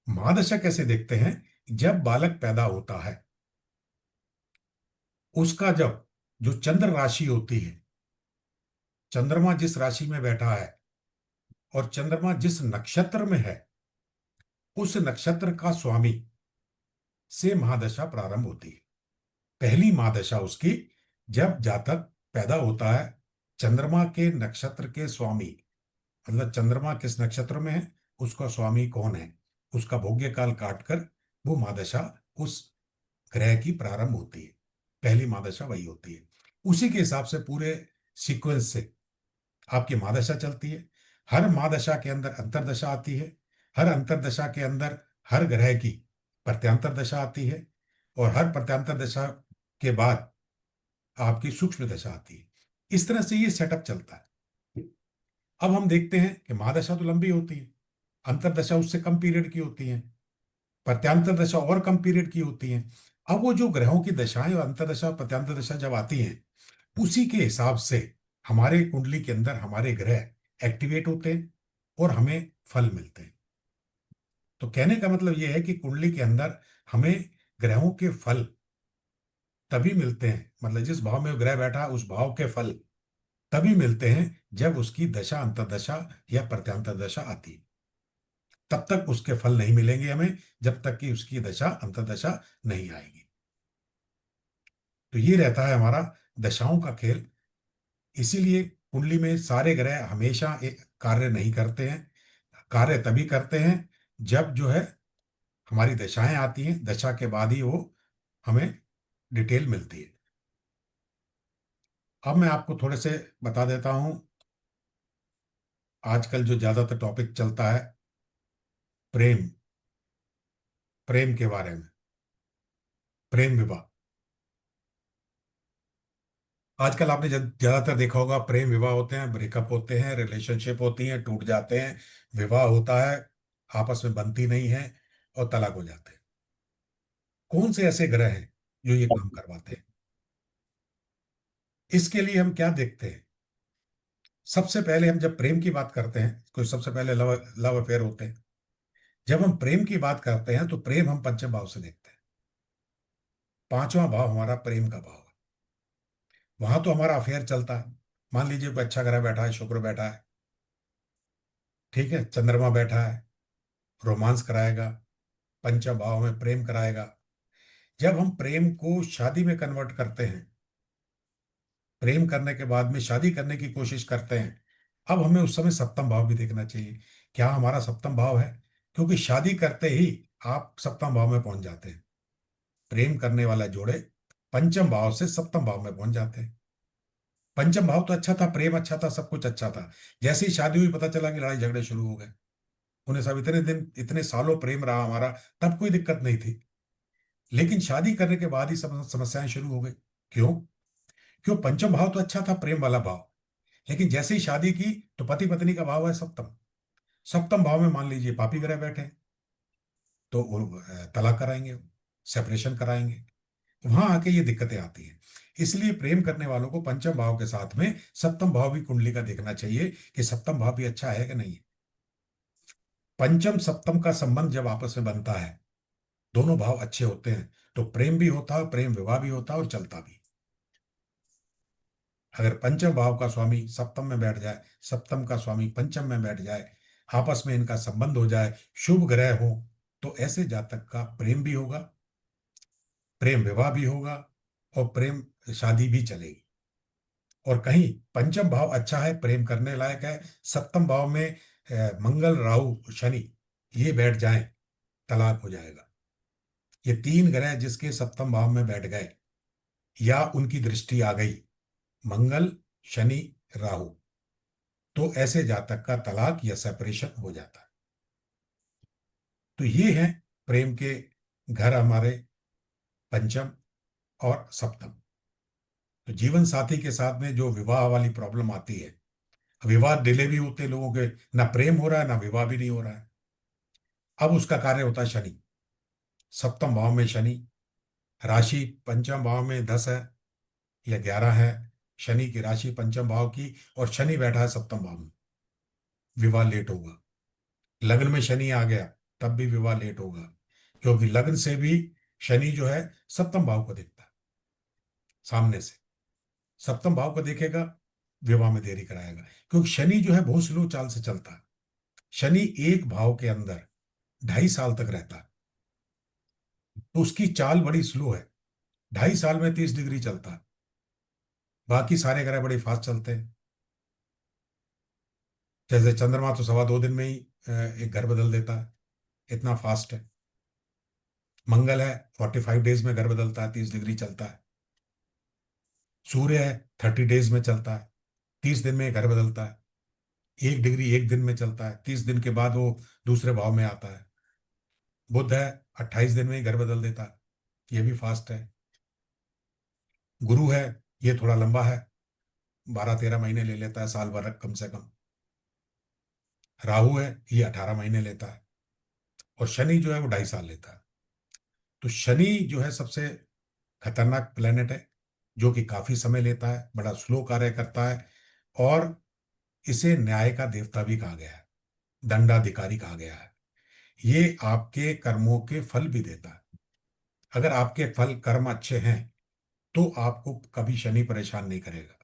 महादशा कैसे देखते हैं? जब बालक पैदा होता है, उसका जब जो चंद्र राशि होती है, चंद्रमा जिस राशि में बैठा है और चंद्रमा जिस नक्षत्र में है, उस नक्षत्र का स्वामी से महादशा प्रारंभ होती है। पहली महादशा उसकी जब जातक पैदा होता है, चंद्रमा के नक्षत्र के स्वामी, मतलब चंद्रमा किस नक्षत्र में है, उसका स्वामी कौन है, उसका भोग्य काल काटकर वो महादशा उस ग्रह की प्रारंभ होती है। पहली महादशा वही होती है। उसी के हिसाब से पूरे सीक्वेंस से आपकी महादशा चलती है। हर महादशा के अंदर अंतर्दशा आती है। हर अंतर्दशा के अंदर हर ग्रह की प्रत्यांतर दशा आती है। और हर प्रत्यांतर दशा के बाद आपकी सूक्ष्म दशा आती है। इस तरह से ये सेटअप चलता है। अब हम देखते हैं कि महादशा तो लंबी होती है, अंतर्दशा उससे कम पीरियड की होती है, प्रत्यांतर दशा और कम पीरियड की होती है। अब वो जो ग्रहों की दशाएं और अंतर्दशा प्रत्यांतर दशा जब आती हैं, उसी के हिसाब से हमारे कुंडली के अंदर हमारे ग्रह एक्टिवेट होते हैं और हमें फल मिलते हैं। तो कहने का मतलब यह है कि कुंडली के अंदर हमें ग्रहों के फल तभी मिलते हैं, मतलब जिस भाव में वो ग्रह बैठा उस भाव के फल तभी मिलते हैं जब उसकी दशा अंतर्दशा या प्रत्यांतर दशा आती है। तब तक उसके फल नहीं मिलेंगे हमें, जब तक कि उसकी दशा अंतर्दशा नहीं आएगी। तो ये रहता है हमारा दशाओं का खेल। इसीलिए कुंडली में सारे ग्रह हमेशा एक कार्य नहीं करते हैं। कार्य तभी करते हैं जब जो है हमारी दशाएं आती हैं, दशा के बाद ही वो हमें डिटेल मिलती है। अब मैं आपको थोड़े से बता देता हूं, आजकल जो ज्यादातर टॉपिक चलता है, प्रेम, प्रेम के बारे में, प्रेम विवाह। आजकल आपने ज्यादातर देखा होगा, प्रेम विवाह होते हैं, ब्रेकअप होते हैं, रिलेशनशिप होती हैं, टूट जाते हैं, विवाह होता है, आपस में बनती नहीं है और तलाक हो जाते हैं। कौन से ऐसे ग्रह हैं जो ये काम करवाते हैं? इसके लिए हम क्या देखते हैं? सबसे पहले हम जब प्रेम की बात करते हैं, कोई सबसे पहले लव लव अफेयर होते हैं। जब हम प्रेम की बात करते हैं तो प्रेम हम पंचम भाव से देखते हैं। पांचवा भाव हमारा प्रेम का भाव है। वहां तो हमारा अफेयर चलता है। मान लीजिए कोई अच्छा ग्रह बैठा है, शुक्र बैठा है, ठीक है, चंद्रमा बैठा है, रोमांस कराएगा, पंचम भाव में प्रेम कराएगा। जब हम प्रेम को शादी में कन्वर्ट करते हैं, प्रेम करने के बाद में शादी करने की कोशिश करते हैं, अब हमें उस समय सप्तम भाव भी देखना चाहिए, क्या हमारा सप्तम भाव है। क्योंकि शादी करते ही आप सप्तम भाव में पहुंच जाते हैं। प्रेम करने वाला जोड़े पंचम भाव से सप्तम भाव में पहुंच जाते हैं। पंचम भाव तो अच्छा था, प्रेम अच्छा था, सब कुछ अच्छा था। जैसे ही शादी हुई पता चला कि लड़ाई झगड़े शुरू हो गए। उन्हें सब इतने दिन इतने सालों प्रेम रहा हमारा, तब कोई दिक्कत नहीं थी। लेकिन शादी करने के बाद ही सब समस्याएं शुरू हो गई। क्यों? क्यों? पंचम भाव तो अच्छा था, प्रेम वाला भाव, लेकिन जैसे ही शादी की तो पति पत्नी का भाव है सप्तम। सप्तम भाव में मान लीजिए पापी ग्रह बैठे हैं, तो वो तलाक कराएंगे, सेपरेशन कराएंगे। वहां आके ये दिक्कतें आती हैं। इसलिए प्रेम करने वालों को पंचम भाव के साथ में सप्तम भाव भी कुंडली का देखना चाहिए कि सप्तम भाव भी अच्छा है कि नहीं है। पंचम सप्तम का संबंध जब आपस में बनता है, दोनों भाव अच्छे होते हैं, तो प्रेम भी होता है, प्रेम विवाह भी होता है और चलता भी। अगर पंचम भाव का स्वामी सप्तम में बैठ जाए, सप्तम का स्वामी पंचम में बैठ जाए, आपस में इनका संबंध हो जाए, शुभ ग्रह हो, तो ऐसे जातक का प्रेम भी होगा, प्रेम विवाह भी होगा और प्रेम शादी भी चलेगी। और कहीं पंचम भाव अच्छा है, प्रेम करने लायक है, सप्तम भाव में मंगल राहु शनि ये बैठ जाएं, तलाक हो जाएगा। ये तीन ग्रह जिसके सप्तम भाव में बैठ गए या उनकी दृष्टि आ गई, मंगल, शनि, राहु, तो ऐसे जातक का तलाक या सेपरेशन हो जाता है। तो ये है प्रेम के घर हमारे, पंचम और सप्तम। तो जीवन साथी के साथ में जो विवाह वाली प्रॉब्लम आती है, विवाह डिले भी होते हैं लोगों के, ना प्रेम हो रहा है ना विवाह भी नहीं हो रहा है। अब उसका कार्य होता है शनि। सप्तम भाव में शनि राशि पंचम भाव में 10 है या 11 है, शनि की राशि पंचम भाव की, और शनि बैठा है सप्तम भाव में, विवाह लेट होगा। लग्न में शनि आ गया तब भी विवाह लेट होगा, क्योंकि लग्न से भी शनि जो है सप्तम भाव को देखता है, सामने से सप्तम भाव को देखेगा, विवाह में देरी कराएगा। क्योंकि शनि जो है बहुत स्लो चाल से चलता है। शनि एक भाव के अंदर 2.5 साल तक रहता है, तो उसकी चाल बड़ी स्लो है। 2.5 साल में 30 डिग्री चलता है। बाकी सारे ग्रह बड़े फास्ट चलते हैं। जैसे चंद्रमा तो 2.25 दिन में ही एक घर बदल देता है, इतना फास्ट है। मंगल है 45 डेज में घर बदलता है, 30 डिग्री चलता है। सूर्य है 30 डेज में चलता है, 30 दिन में घर बदलता है। 1 डिग्री 1 दिन में चलता है, 30 दिन के बाद वो दूसरे भाव में आता है। बुध है 28 दिन में ही घर बदल देता है, ये भी फास्ट है। गुरु है, ये थोड़ा लंबा है, 12-13 महीने ले लेता है, साल भर कम से कम। राहु है, ये 18 महीने लेता है। और शनि जो है वो 2.5 साल लेता है। तो शनि जो है सबसे खतरनाक प्लेनेट है, जो कि काफी समय लेता है, बड़ा स्लो कार्य करता है। और इसे न्याय का देवता भी कहा गया है, दंडाधिकारी कहा गया है। ये आपके कर्मों के फल भी देता है। अगर आपके फल कर्म अच्छे हैं तो आपको कभी शनि परेशान नहीं करेगा।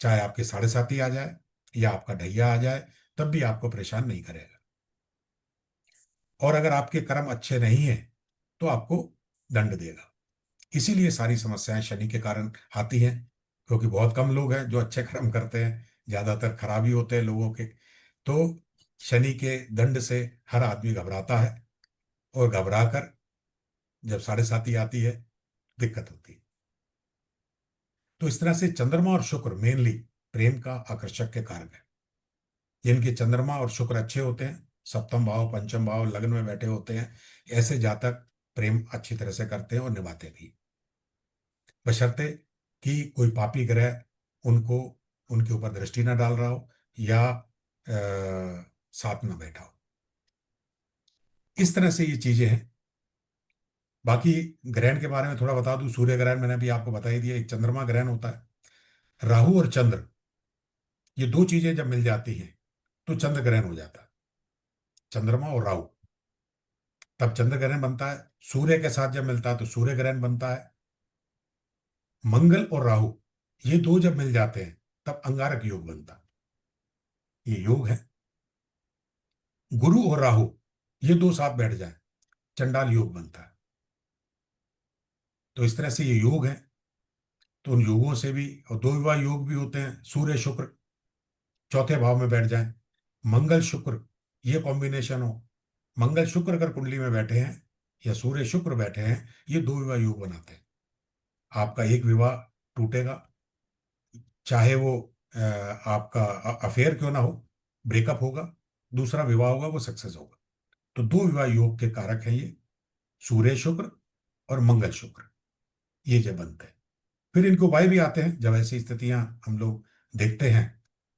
चाहे आपके साढ़े साथी आ जाए या आपका ढैया आ जाए, तब भी आपको परेशान नहीं करेगा। और अगर आपके कर्म अच्छे नहीं हैं तो आपको दंड देगा। इसीलिए सारी समस्याएं शनि के कारण आती हैं, क्योंकि बहुत कम लोग हैं जो अच्छे कर्म करते हैं, ज्यादातर खराब ही होते हैं लोगों के। तो शनि के दंड से हर आदमी घबराता है, और घबरा कर जब साढ़े साती आती है, दिक्कत होती है। तो इस तरह से चंद्रमा और शुक्र मेनली प्रेम का आकर्षक के कारक है। जिनके चंद्रमा और शुक्र अच्छे होते हैं, सप्तम भाव पंचम भाव लग्न में बैठे होते हैं, ऐसे जातक प्रेम अच्छी तरह से करते हैं और निभाते भी, बशर्ते कि कोई पापी ग्रह उनको उनके ऊपर दृष्टि न डाल रहा हो, या साथ में बैठा हो। इस तरह से ये चीजें हैं। बाकी ग्रहण के बारे में थोड़ा बता दूं। सूर्य ग्रहण मैंने अभी आपको बता ही दिया, एक चंद्रमा ग्रहण होता है। राहु और चंद्र, ये दो चीजें जब मिल जाती हैं तो चंद्र ग्रहण हो जाता है। चंद्रमा और राहु, तब चंद्र ग्रहण बनता है। सूर्य के साथ जब मिलता है तो सूर्य ग्रहण बनता है। मंगल और राहु, ये दो जब मिल जाते हैं तब अंगारक योग बनता है। ये योग है। गुरु और राहु, ये दो साथ बैठ जाए, चंडाल योग बनता है। तो इस तरह से ये योग है। तो उन योगों से भी, और दो विवाह योग भी होते हैं, सूर्य शुक्र चौथे भाव में बैठ जाएं, मंगल शुक्र, ये कॉम्बिनेशन हो। मंगल शुक्र अगर कुंडली में बैठे हैं या सूर्य शुक्र बैठे हैं, ये दो विवाह योग बनाते हैं। आपका एक विवाह टूटेगा, चाहे वो आपका अफेयर क्यों ना हो, ब्रेकअप होगा। दूसरा विवाह होगा, वो सक्सेस होगा। तो दो विवाह योग के कारक हैं ये, सूर्य शुक्र और मंगल शुक्र, ये जब बनते हैं। फिर इनके उपाय भी आते हैं। जब ऐसी स्थितियां हम लोग देखते हैं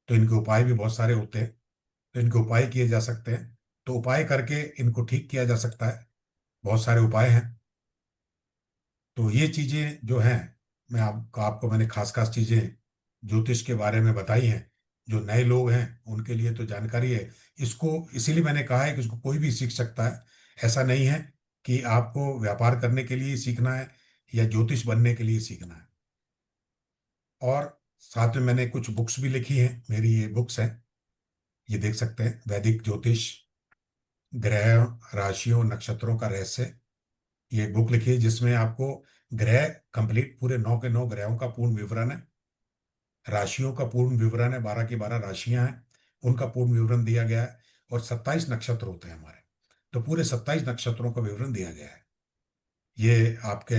तो इनके उपाय भी बहुत सारे होते हैं। तो इनके उपाय किए जा सकते हैं। तो उपाय करके इनको ठीक किया जा सकता है। बहुत सारे उपाय हैं। तो ये चीजें जो हैं, मैं आपको मैंने खास खास चीजें ज्योतिष के बारे में बताई हैं। जो नए लोग हैं उनके लिए तो जानकारी है। इसको इसीलिए मैंने कहा है कि इसको कोई भी सीख सकता है। ऐसा नहीं है कि आपको व्यापार करने के लिए सीखना है या ज्योतिष बनने के लिए सीखना है। और साथ में मैंने कुछ बुक्स भी लिखी हैं, मेरी ये बुक्स हैं, ये देख सकते हैं। वैदिक ज्योतिष, ग्रह, राशियों, नक्षत्रों का रहस्य, ये एक बुक लिखी है जिसमें आपको ग्रह कंप्लीट पूरे 9 के 9 ग्रहों का पूर्ण विवरण है। राशियों का पूर्ण विवरण है, 12 की 12 राशियां हैं, उनका पूर्ण विवरण दिया गया है। और 27 नक्षत्र होते हैं हमारे, तो पूरे 27 नक्षत्रों का विवरण दिया गया है। ये आपके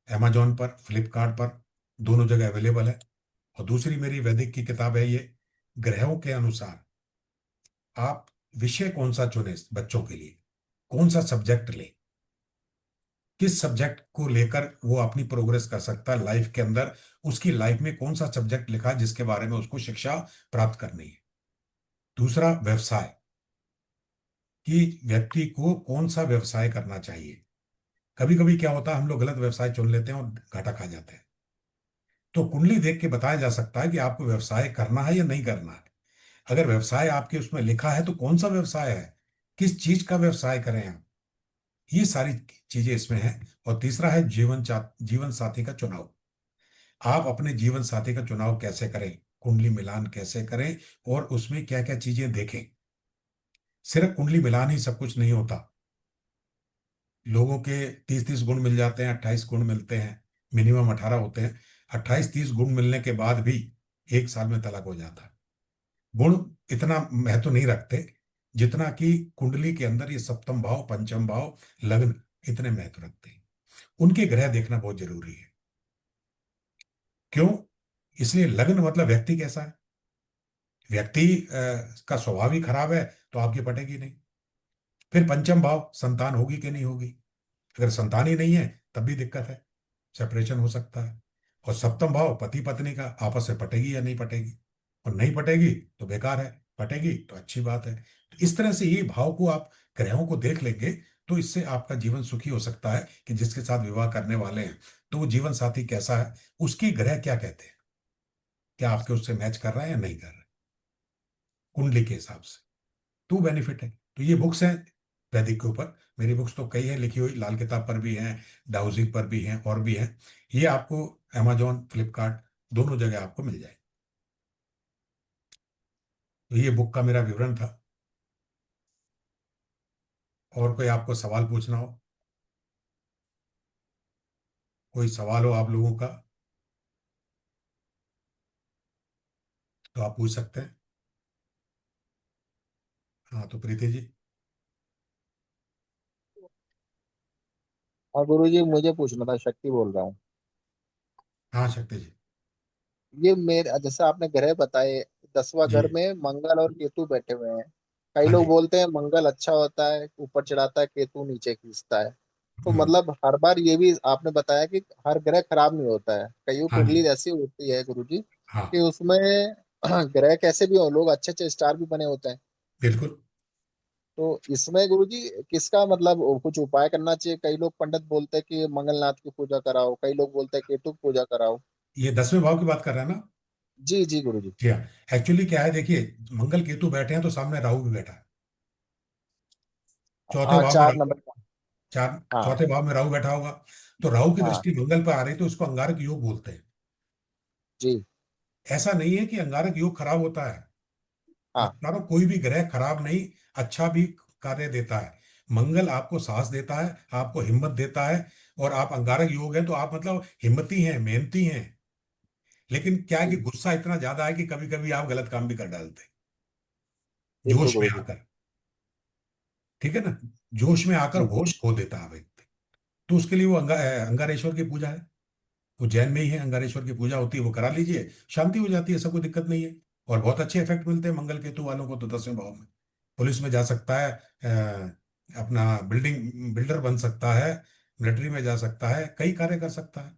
अमेजोन पर, फ्लिपकार्ट पर, दोनों जगह अवेलेबल है। और दूसरी मेरी वैदिक की किताब है ये, ग्रहों के अनुसार आप विषय कौन सा चुने बच्चों के लिए, कौन सा सब्जेक्ट ले, किस सब्जेक्ट को लेकर वो अपनी प्रोग्रेस कर सकता है लाइफ के अंदर, उसकी लाइफ में कौन सा सब्जेक्ट लिखा है जिसके बारे में उसको शिक्षा प्राप्त करनी है। दूसरा व्यवसाय, कि व्यक्ति को कौन सा व्यवसाय करना चाहिए, कभी कभी क्या होता है, हम लोग गलत व्यवसाय चुन लेते हैं और घाटा खा जाते हैं। तो कुंडली देख के बताया जा सकता है कि आपको व्यवसाय करना है या नहीं करना है। अगर व्यवसाय आपके उसमें लिखा है तो कौन सा व्यवसाय है, किस चीज का व्यवसाय करें आप, ये सारी चीजें इसमें हैं। और तीसरा है जीवन साथी का चुनाव। आप अपने जीवन साथी का चुनाव कैसे करें, कुंडली मिलान कैसे करें, और उसमें क्या क्या चीजें देखें। सिर्फ कुंडली मिलान ही सब कुछ नहीं होता। लोगों के 30-30 गुण मिल जाते हैं, 28 गुण मिलते हैं, मिनिमम 18 होते हैं। 28-30 गुण मिलने के बाद भी 1 साल में तलाक हो जाता है। गुण इतना महत्व नहीं रखते जितना कि कुंडली के अंदर ये सप्तम भाव, पंचम भाव, लग्न इतने महत्व रखते हैं। उनके ग्रह देखना बहुत जरूरी है। क्यों? इसलिए लग्न मतलब व्यक्ति कैसा है। व्यक्ति का स्वभाव ही खराब है तो आपकी पटेगी नहीं। फिर पंचम भाव, संतान होगी कि नहीं होगी। अगर संतान ही नहीं है तब भी दिक्कत है, सेपरेशन हो सकता है। और सप्तम भाव, पति पत्नी का आपस में पटेगी या नहीं पटेगी। और नहीं पटेगी तो बेकार है, पटेगी तो अच्छी बात है। तो इस तरह से ये भाव को आप, ग्रहों को देख लेंगे तो इससे आपका जीवन सुखी हो सकता है कि जिसके साथ विवाह करने वाले हैं तो वो जीवन साथी कैसा है, उसकी ग्रह क्या कहते हैं, क्या आपके उससे मैच कर रहा है या नहीं कर रहा है कुंडली के हिसाब से। तो बेनिफिट है। तो ये बुक्स हैं वैदिक के ऊपर। मेरी बुक्स तो कई हैं लिखी हुई, लाल किताब पर भी हैं, डाउजिंग पर भी हैं, और भी हैं। ये आपको अमेजोन, फ्लिपकार्ट, दोनों जगह आपको मिल जाए। तो ये बुक का मेरा विवरण था। और कोई आपको सवाल पूछना हो, कोई सवाल हो आप लोगों का, तो आप पूछ सकते हैं। हाँ तो प्रीति जी। और गुरु जी मुझे पूछना था, शक्ति बोल रहा हूँ। हाँ शक्ति जी। ये मेरे जैसे आपने ग्रह बताए, 10वां जी। घर में मंगल और केतु बैठे हुए हैं। कई हाँ लोग जी। बोलते हैं मंगल अच्छा होता है, ऊपर चढ़ाता है, केतु नीचे खींचता है। तो हम्म। मतलब हर बार ये भी आपने बताया कि हर ग्रह खराब नहीं होता है, कई हाँ जी। कुंडली ऐसी होती है गुरु जी हाँ कि उसमें ग्रह कैसे भी हो, लोग अच्छे अच्छे स्टार भी बने होते हैं। बिल्कुल। तो इसमें गुरु जी किसका मतलब कुछ उपाय करना चाहिए? कई लोग पंडित बोलते हैं कि मंगलनाथ की पूजा कराओ, कई लोग बोलते हैं केतु की पूजा कराओ। ये 10वें भाव की बात कर रहे हैं ना। जी जी गुरु जी। जी हाँ। एक्चुअली क्या है, देखिए, मंगल केतु बैठे हैं तो सामने राहु भी बैठा है। चौथे हाँ, भाव में 4 नंबर का। चार हाँ चौथे भाव में राहु बैठा होगा। तो राहु की हाँ। दृष्टि मंगल पर आ रही तो उसको अंगारक योग बोलते हैं। जी। ऐसा नहीं है कि अंगारक योग खराब होता है। मैं हाँ। बता रहा हूं, कोई भी ग्रह खराब नहीं, अच्छा भी कार्य देता है। मंगल आपको साहस देता है, आपको हिम्मत देता है। और आप अंगारक योग है तो आप मतलब हिम्मती हैं, मेहनती हैं। लेकिन क्या है कि जी गुस्सा इतना ज्यादा है कि कभी कभी आप गलत काम भी कर डालते हैं, बिल्कुल जोश में गुरु जी। आकर। ठीक है ना। जोश में आकर जी होश खो देता है व्यक्ति। तो उसके लिए वो अंगारेश्वर की पूजा है। उज्जैन में ही है, अंगारेश्वर की पूजा होती है, वो करा लीजिए, शांति हो जाती है, सब कोई दिक्कत नहीं है। और बहुत अच्छे इफेक्ट मिलते हैं मंगल केतु वालों को तो 10वें भाव में। पुलिस में जा सकता है, अपना बिल्डिंग बिल्डर बन सकता है, मिलिट्री में जा सकता है, कई कार्य कर सकता है।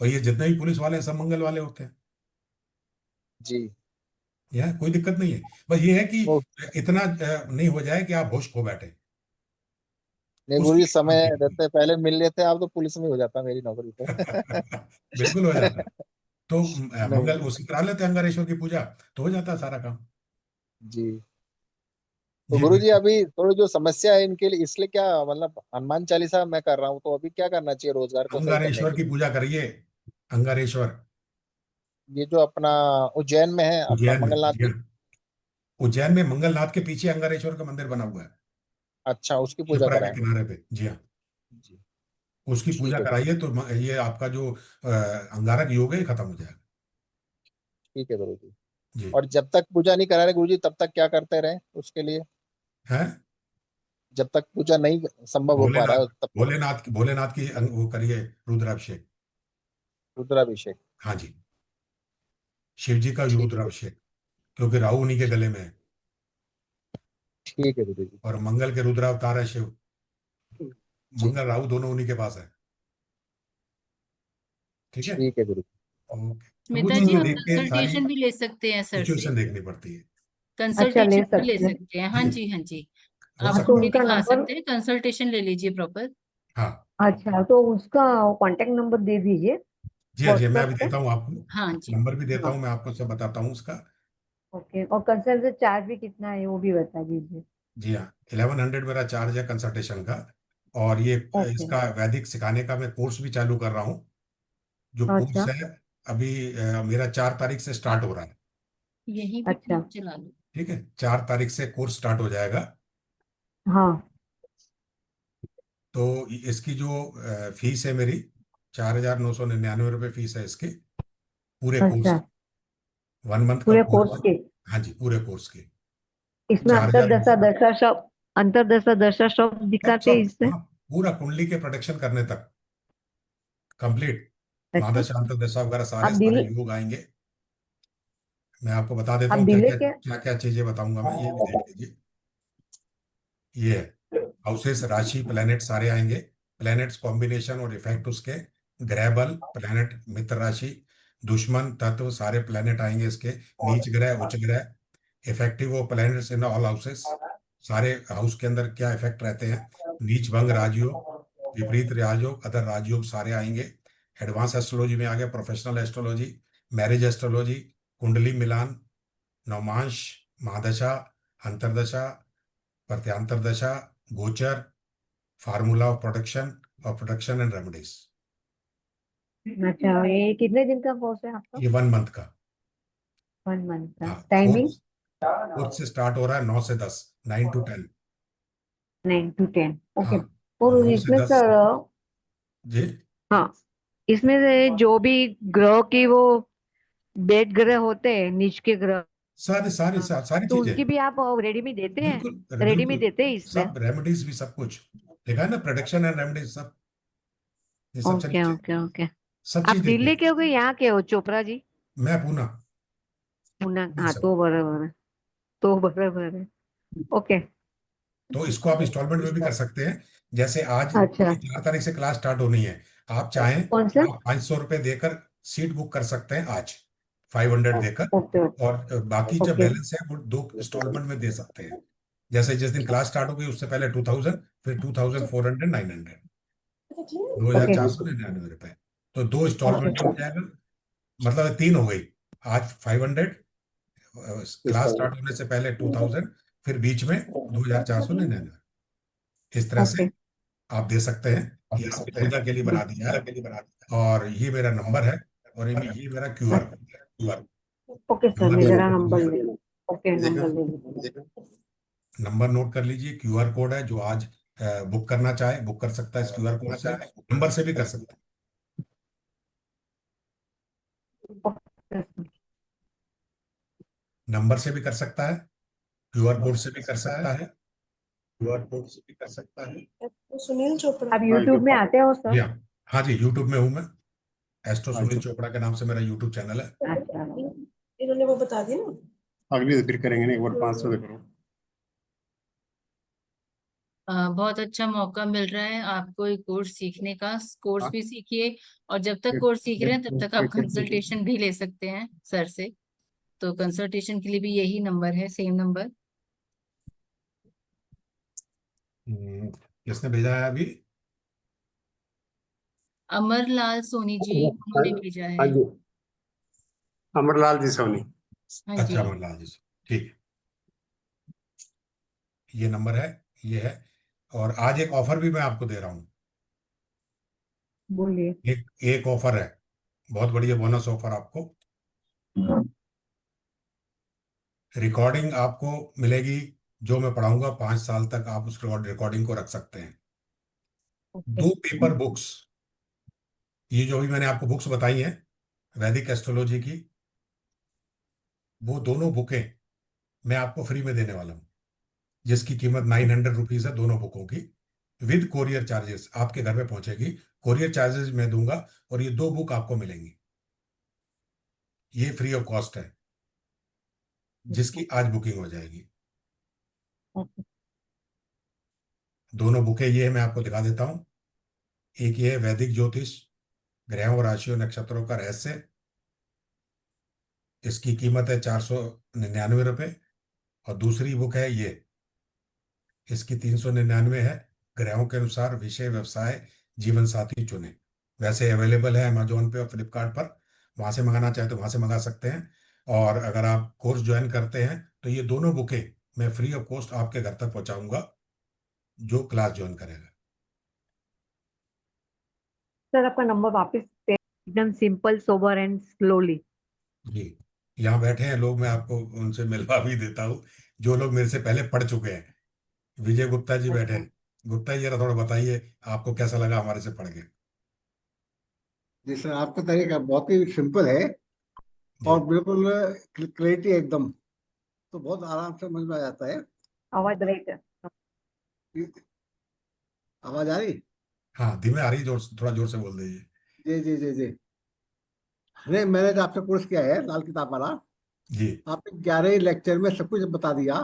और ये जितने भी पुलिस वाले हैं सब मंगल वाले होते हैं। जी। यह कोई दिक्कत नहीं है। बस ये है कि वो इतना नहीं हो जाए कि आप होश खो बैठे। नहीं गुरु उसके जी, लिए काम समय कीजिए। रहते पहले मिल लेते आप तो पुलिस में हो जाता मेरी नौकरी तो। बिल्कुल हो जाता। तो मंगल नहीं। उसी करा लेते हैं अंगारेश्वर की पूजा, तो हो जाता है सारा काम। जी। तो जी गुरु जी प्रीति। अभी थोड़ी जो समस्या है इनके लिए, इसलिए क्या मतलब हनुमान चालीसा मैं कर रहा हूँ, तो अभी क्या करना चाहिए रोजगार को सही करने अंगारेश्वर के की लिए? पूजा करिए। अंगारेश्वर। ये जो अपना उज्जैन में है अपना उज्जैन में, मंगलनाथ जी जी। हाँ। उज्जैन में मंगलनाथ के पीछे अंगारेश्वर का मंदिर बना हुआ है, अच्छा, उसकी पूजा शिप्रा के कराएं। किनारे पे, जी हाँ। जी। उसकी पूजा ठीक है गुरु। कराइए तो ये आपका जो अंगारक योग है ये खत्म हो जाएगा। ठीक है गुरु जी। जी। और जब तक पूजा नहीं करा रहे गुरु जी, तब तक क्या करते रहे उसके लिए? है। जब तक पूजा नहीं संभव हो पा रहा भोलेनाथ, है तब तक? भोलेनाथ की वो करिए, रुद्राभिषेक। रुद्राभिषेक। हाँ जी। शिव जी का ठीक है गुरु। रुद्राभिषेक, क्योंकि राहु उन्हीं के गले में है। ठीक है गुरु जी। और मंगल के रुद्रावतार है शिव। जी। मंगल राहु दोनों उन्हीं के पास है। ठीक है। ठीक है गुरु जी। ओके। तो वो स्मिता जी, चीजें गुरु हम देख के सारी कंसल्टेशन भी ले सकते हैं सर से। सिचुएशन देखनी पड़ती है। अच्छा, ले कंसल्टेशन भी ले सकते हैं। सकते हैं, हाँ जी, जी हाँ जी। हो आप हाँ, तो सकता कुंडली है। उनका दिखा नंबर। सकते हैं, कंसल्टेशन ले लीजिए प्रॉपर। हाँ अच्छा, तो उसका कांटेक्ट नंबर दे दीजिए जी, हाँ जी, मैं अभी व्हाट्सएप पे। देता हूँ आपको, हाँ जी। नंबर भी देता हाँ। हूँ, मैं आपको सब बताता हूँ उसका। ओके, और कंसल्टेशन चार्ज भी कितना है वो भी बता दीजिए। जी हाँ, 1100 मेरा चार्ज है कंसल्टेशन का। और ये ओके। इसका वैदिक सिखाने का मैं कोर्स भी चालू कर रहा हूँ। जो कोर्स अच्छा। है अभी मेरा 4 तारीख से स्टार्ट हो रहा है। यहीं पे अच्छा। क्लिप चला लो। ठीक है, 4 तारीख से कोर्स स्टार्ट हो जाएगा। हाँ। तो इसकी जो फीस है मेरी, 4,999 रुपये फीस है इसकी, पूरे कोर्स अच्छा, की, 1 मंथ का पूरे कोर्स कोर्स है। के। हाँ जी, पूरे कोर्स की इसमें चार हजार अंतरदशा दशा शब्द, अंतरदशा दशा शब्द सब दिखाते हैं सब इसमें। हाँ, पूरा कुंडली के प्रोटेक्शन करने तक कंप्लीट। अच्छा। महादशा दशा वगैरह सारे आप सारे दिल योग आएंगे। मैं आपको बता देता आप हूँ क्या दिले क्या के। क्या क्या चीजें बताऊंगा, मैं ये भी देख लीजिए। ये है हाउसेस, राशि, प्लैनेट सारे आएंगे। प्लैनेट्स कॉम्बिनेशन और इफेक्ट उसके, ग्रह बल, प्लैनेट मित्र राशि, दुश्मन तत्व, सारे प्लैनेट आएंगे इसके, नीच ग्रह, उच्च ग्रह, effective of planets in all houses, सारे हाउस के अंदर क्या इफेक्ट रहते हैं, नीच भंग राजयोग, विपरीत राजयोग, अदर राजयोग सारे आएंगे। एडवांस एस्ट्रोलॉजी में आ गया, प्रोफेशनल एस्ट्रोलॉजी, मैरिज एस्ट्रोलॉजी, कुंडली मिलान, नवमांश, महादशा, अंतरदशा, प्रत्यांतर दशा, गोचर, फार्मूला ऑफ प्रोटेक्शन और प्रोटेक्शन एंड रेमेडीज। अच्छा, ये कितने दिन का कोर्स है आपका? ये 1 मंथ का। 1 मंथ का हाँ, टाइमिंग? फोर्थ फोर्थ से स्टार्ट हो रहा है, 9 से 10, 9 to 10। 9 to 10। ओके। हाँ, और नौ से इसमें दस सर, जी। हाँ, इसमें से जो भी ग्रह की वो बेड ग्रह होते हैं, नीच के ग्रह, सारी सारी सारी तो चीजें, उनकी भी आप रेडीमेड देते हैं? बिल्कुल रेडीमेड बिल्कुल, देते हैं इसमें? सब रेमेडीज भी सब कुछ देखा है ना, प्रोटेक्शन एंड रेमेडीज सब, ये सबसे ओके नीचे ओके ओके। सब आप चीज देते दिल्ली हैं। के हो गए, यहाँ के हो, चोपड़ा जी? मैं पूना, पूना, ये हाँ, सब। तो बराबर है। तो बराबर है। ओके। तो इसको आप इंस्टॉलमेंट में भी कर सकते हैं। जैसे आज अच्छा। ये 4 तारीख से क्लास स्टार्ट होनी है, आप चाहें कौन तो सा? आप 500 रुपये देकर सीट बुक कर सकते हैं आज, 500 देकर। ओके और बाकी जो ओके बैलेंस है वो 2 इंस्टॉलमेंट में दे सकते हैं। जैसे जिस दिन क्लास स्टार्ट होगी उससे पहले 2000, फिर 2400, 900, दो हजार ओके चार सौ निन्यानवे रुपए तो 2 इंस्टॉलमेंट में हो ओके। जाएगा। मतलब 3 हो गई, आज 500, क्लास स्टार्ट होने से पहले 2000, फिर बीच में 2499। इस तरह से ओके आप दे सकते हैं। ये आपकी सुविधा के लिए बना दिया है। और ये मेरा नंबर है, और ये मेरा QR कोड है। ओके सर, नंबर मैं नोट जरा कर नंबर लीजिए, ले लूँ। ओके, नंबर ले लूँ। नंबर नोट कर लीजिए। QR कोड है, जो आज बुक करना चाहे बुक कर सकता है इस QR कोड से, नंबर से भी कर सकता ओके सर। है, नंबर से भी कर सकता है, QR कोड से भी कर सकता है। तो सुनील चोपड़ा। आप यूट्यूब में आते हो जी सर? हाँ, हाँ जी, यूट्यूब में हूँ मैं। एस्ट्रो सुनील चोपड़ा के नाम से मेरा यूट्यूब चैनल है। अच्छा। इन्होंने वो बता दी ना। अगली फिर करेंगे ना, एक बार 500 दे करो। बहुत अच्छा मौका मिल रहा है आपको ये कोर्स सीखने का। कोर्स हाँ, भी सीखिए, और जब तक एक कोर्स सीख रहे हैं तब तक आप एक एक कंसल्टेशन भी ले सकते हैं सर से। तो कंसल्टेशन के लिए भी यही नंबर है, सेम नंबर। किसने भेजा है अभी? अमरलाल सोनी जी, हाँ उन्होंने भेजा हाँ है। जी, अमरलाल जी सोनी। हाँ जी। अच्छा, अमरलाल जी, ठीक है, ये नंबर है, ये है। और आज एक ऑफर भी मैं आपको दे रहा हूँ। बोलिए। एक एक ऑफर है, बहुत बढ़िया बोनस ऑफर आपको। रिकॉर्डिंग आपको मिलेगी, जो मैं पढ़ाऊंगा 5 साल तक आप उस रिकॉर्डिंग को रख सकते हैं। ओके 2 पेपर बुक्स, ये जो भी मैंने आपको बुक्स बताई हैं वैदिक एस्ट्रोलॉजी की, वो दोनों बुकें मैं आपको फ्री में देने वाला हूँ, जिसकी कीमत 900 रुपीज है, दोनों बुकों की, विद कोरियर चार्जेस आपके घर पे पहुंचेगी। कोरियर चार्जेस मैं दूंगा, और ये 2 बुक आपको मिलेंगी, ये फ्री ऑफ कॉस्ट है, जिसकी आज बुकिंग हो जाएगी। ओके दोनों बुकें ये है, मैं आपको दिखा देता हूँ। एक ये है वैदिक ज्योतिष, ग्रहों, राशियों, नक्षत्रों का रहस्य, इसकी कीमत है 499 रुपये। और दूसरी बुक है ये, इसकी 399 है, ग्रहों के अनुसार विषय, व्यवसाय, जीवन साथी चुने। वैसे अवेलेबल है अमेजोन पे और फ्लिपकार्ट पर, वहां से मंगाना चाहे तो वहां से मंगा सकते हैं। और अगर आप कोर्स ज्वाइन करते हैं तो ये दोनों बुकें मैं फ्री ऑफ कॉस्ट आपके घर तक पहुंचाऊंगा, जो क्लास ज्वाइन करेगा। सर आपका नंबर वापस से, एकदम सिंपल, सोबर एंड स्लोली। जी, यहाँ बैठे हैं लोग, मैं आपको उनसे मिलवा भी देता हूँ, जो लोग मेरे से पहले पढ़ चुके हैं। विजय गुप्ता जी बैठे अच्छा। हैं। गुप्ता जी, जरा थोड़ा बताइए आपको कैसा लगा हमारे से पढ़ के। जी सर, आपका तरीका बहुत ही सिंपल है जी। और बिल्कुल क्लैरिटी एकदम, तो बहुत आराम से समझ में आ जाता है। आवाज ब्रेक है। आवाज आ रही? हाँ, धीमे आ रही, थोड़ा जोर से बोल दीजिए। जी जी जी जी। नहीं, मैंने जो आपसे कोर्स किया है लाल किताब वाला, जी। आपने 11 लेक्चर में सब कुछ बता दिया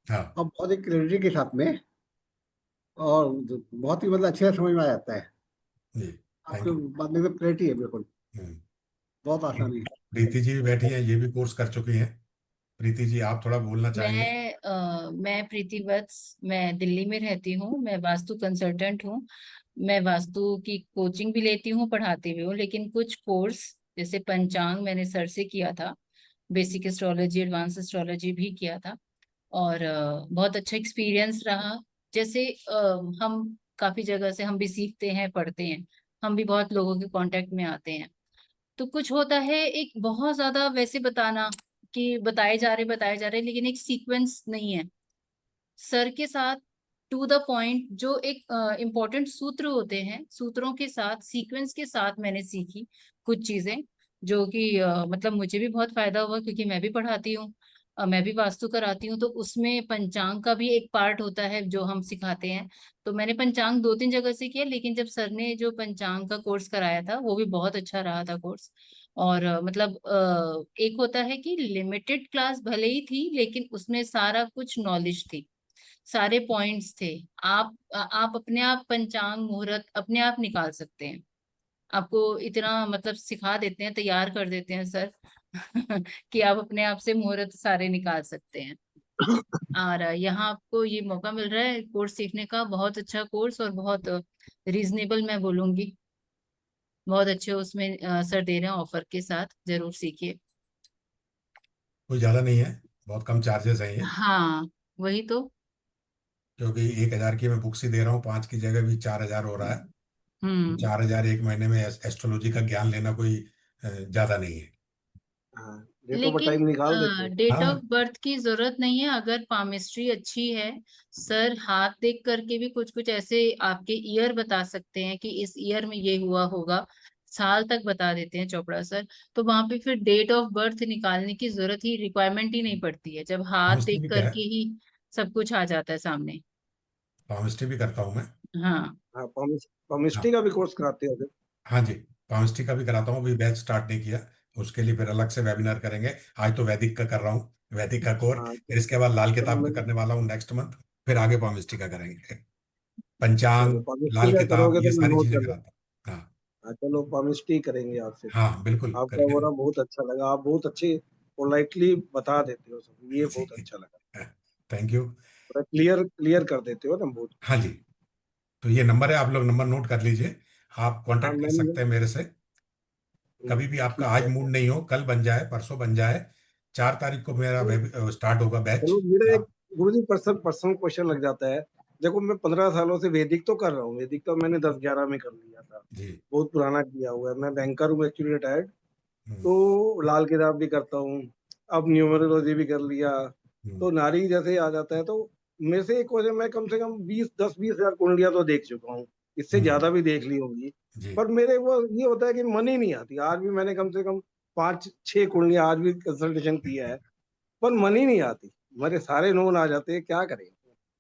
हाँ। और बहुत ही क्लैरिटी के साथ में, और बहुत ही मतलब अच्छे से समझ में आ जाता है। जी, थैंक आपके यू। बात में एकदम क्लैरिटी है बिल्कुल, हम्म। बहुत आसानी है। प्रीति जी भी बैठी हैं, ये भी कोर्स कर चुकी हैं। प्रीति जी, आप थोड़ा बोलना चाहेंगे? मैं प्रीति वत्स, मैं दिल्ली में रहती हूँ। मैं वास्तु कंसल्टेंट हूँ। मैं वास्तु की कोचिंग भी लेती हूँ, पढ़ाती भी हूँ, लेकिन कुछ कोर्स जैसे पंचांग मैंने सर से किया था, बेसिक एस्ट्रोलॉजी, एडवांस एस्ट्रोलॉजी भी किया था, और बहुत अच्छा एक्सपीरियंस रहा। जैसे हम काफी जगह से हम भी सीखते हैं, पढ़ते हैं, हम भी बहुत लोगों के कांटेक्ट में आते हैं। तो कुछ होता है एक बहुत ज्यादा वैसे बताना कि बताए जा रहे लेकिन एक सीक्वेंस नहीं है सर के साथ, टू द पॉइंट, जो एक इम्पोर्टेंट सूत्र होते हैं, सूत्रों के साथ, सीक्वेंस के साथ मैंने सीखी कुछ चीजें, जो कि मतलब मुझे भी बहुत फायदा हुआ, क्योंकि मैं भी पढ़ाती हूँ, मैं भी वास्तु कराती हूँ, तो उसमें पंचांग का भी एक पार्ट होता है जो हम सिखाते हैं। तो मैंने पंचांग 2-3 जगह से किया, लेकिन जब सर ने जो पंचांग का कोर्स कराया था वो भी बहुत अच्छा रहा था कोर्स। और मतलब एक होता है कि लिमिटेड क्लास भले ही थी, लेकिन उसमें सारा कुछ नॉलेज थी, सारे पॉइंट्स थे। आप अपने आप पंचांग मुहूर्त अपने आप निकाल सकते हैं। आपको इतना मतलब सिखा देते हैं, तैयार कर देते हैं सर कि आप अपने आप से मुहूर्त सारे निकाल सकते हैं। और यहाँ आपको ये मौका मिल रहा है कोर्स सीखने का, बहुत अच्छा कोर्स, और बहुत रीजनेबल मैं बोलूंगी, बहुत अच्छे उसमें सर दे रहे हैं ऑफर के साथ, जरूर सीखिए। कोई ज़्यादा नहीं है, बहुत कम चार्जेस हैं ये। हाँ, वही तो। क्योंकि 1,000 की मैं बुक्स ही दे रहा हूँ, 5 की जगह भी 4,000 हो रहा है। हम्म। 4,000 एक महीने में एस्ट्रोलॉजी का ज्ञान लेना कोई ज़्यादा नहीं है। हाँ, डेट ऑफ लेकिन टाइम निकाल देते हैं। डेट ऑफ हाँ, बर्थ की जरूरत नहीं है अगर पामिस्ट्री अच्छी है। सर हाथ देख करके भी कुछ कुछ ऐसे आपके ईयर बता सकते हैं कि इस ईयर में ये हुआ होगा, साल तक बता देते हैं चोपड़ा सर। तो वहां पे फिर डेट ऑफ बर्थ निकालने की जरूरत ही, रिक्वायरमेंट ही नहीं पड़ती है, जब हाथ पामिस्ट्री देख भी क्या है, करके ही सब कुछ आ जाता है सामने। पामिस्ट्री भी करता हूँ मैं। हाँ। हाँ, हाँ। पॉमिस्ट्री का भी कोर्स कराते हैं। हाँ जी, पामिस्ट्री का भी कराता हूँ, अभी बैच स्टार्ट नहीं किया। उसके लिए फिर अलग से वेबिनार करेंगे। आज तो वैदिक का कर रहा हूँ, वैदिक का कोर, हाँ, फिर इसके बाद लाल चलो किताब का मैं करने वाला हूँ नेक्स्ट मंथ। फिर आगे पामिस्ट्री का करेंगे। पंचांग, चलो पॉमिस्ट्री लाल का किताब, करोगे ये तो मैं सारी नोट चीजें कर लूँ। कराता हूँ। हाँ। हाँ, चलो पॉमिस्ट्री करेंगे आपसे। हाँ, बिल्कुल आपका करेंगे। ओवरऑल बहुत अच्छा लगा, आप बहुत अच्छे पोलाइटली बता देते हो सब, ये बहुत जी, अच्छा लगा। Thank you. क्लियर क्लियर कर देते हो ना बहुत। हाँ जी, तो ये नंबर है, आप लोग नंबर नोट कर लीजिए। आप हाँ, कांटेक्ट कर मैंने। सकते हैं मेरे से। कभी भी आपका ठीक आज है। मूड नहीं हो, कल बन जाए, परसों बन जाए, 4 तारीख को मेरा स्टार्ट होगा बैच। चलो मेरा एक आप। गुरुजी पर्सनल क्वेश्चन लग जाता है। देखो मैं 15 सालों से वैदिक तो कर रहा हूँ, वैदिक तो मैंने 10-11 में कर लिया था, जी। बहुत पुराना किया हुआ है। मैं बैंकर हूँ एक्चुअली, रिटायर्ड। हम्म। तो लाल किताब भी करता हूँ, अब न्यूमरोलॉजी भी कर लिया। हम्म। तो नारी जैसे आ जाता है तो मेरे से एक क्वेश्चन, मैं कम से कम 10-20 हजार कुंडलियां तो देख चुका हूँ, इससे हम्म। ज्यादा भी देख ली होंगी। जी। पर मेरे वो ये होता है कि मन ही नहीं आती। आज भी मैंने कम से कम 5-6 कुंडलियां आज भी कंसल्टेशन किया है, पर मन ही नहीं आती। मेरे सारे नोन आ जाते हैं, क्या करें।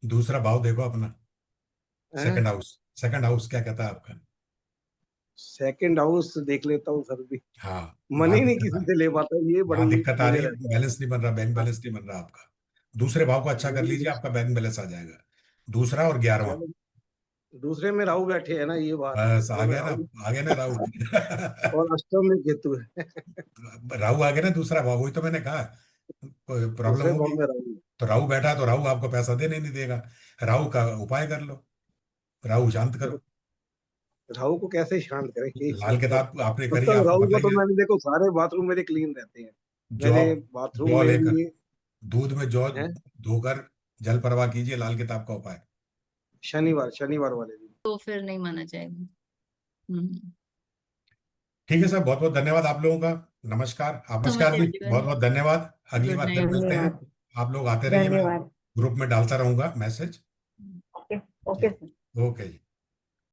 दूसरा भाव देखो अपना, हैं? Second house. सेकंड हाउस क्या कहता है आपका? सेकंड हाउस देख लेता हूँ सर भी, हाँ, मन वहां ही नहीं दिक्कत किसी आ से ले पाता, ये वहां बड़ी दिक्कत आ मुझे रही है, रहता बैलेंस नहीं बन रहा, बैंक है। बैलेंस नहीं बन रहा आपका। दूसरे भाव को अच्छा कर लीजिए, आपका बैंक बैलेंस आ जाएगा, दूसरा और 11वां। चलो, दूसरे में राहु बैठे हैं ना, ये बात है, बस आ दो में गया ना, राहु आ गया ना राहु। और अष्टम में केतु है। राहु आ गया ना, दूसरा भाव, वही तो मैंने कहा, कोई प्रॉब्लम दूसरे होगी। भाव में राहु है। तो राहु बैठा है तो राहु आपको पैसा देने नहीं देगा, राहु का उपाय कर लो। राहु शांत करो। राहु को कैसे शांत करें, यही लाल सोच किताब आपने करी, मतलब आपको राहु पता को ही तो है। मैंने देखो सारे बाथरूम मेरे क्लीन रहते हैं, जौ, मैंने बाथरूम जौ में लेकर भी दूध में जौ है धोकर जल प्रवाह कीजिए, लाल किताब का उपाय। शनिवार वाले दिन। तो फिर नहीं माना जाएगा। ठीक है सर, बहुत बहुत धन्यवाद आप लोगों का। नमस्कार, नमस्ते नमस्कार भी, एवरीवन। बहुत बहुत धन्यवाद। अगली गुड बार फिर नाइट। मिलते हैं। धन्यवाद। आप लोग आते रहिए, मैं धन्यवाद। ग्रुप में डालता रहूंगा मैसेज। ओके ओके ठीक, सर। ओके जी।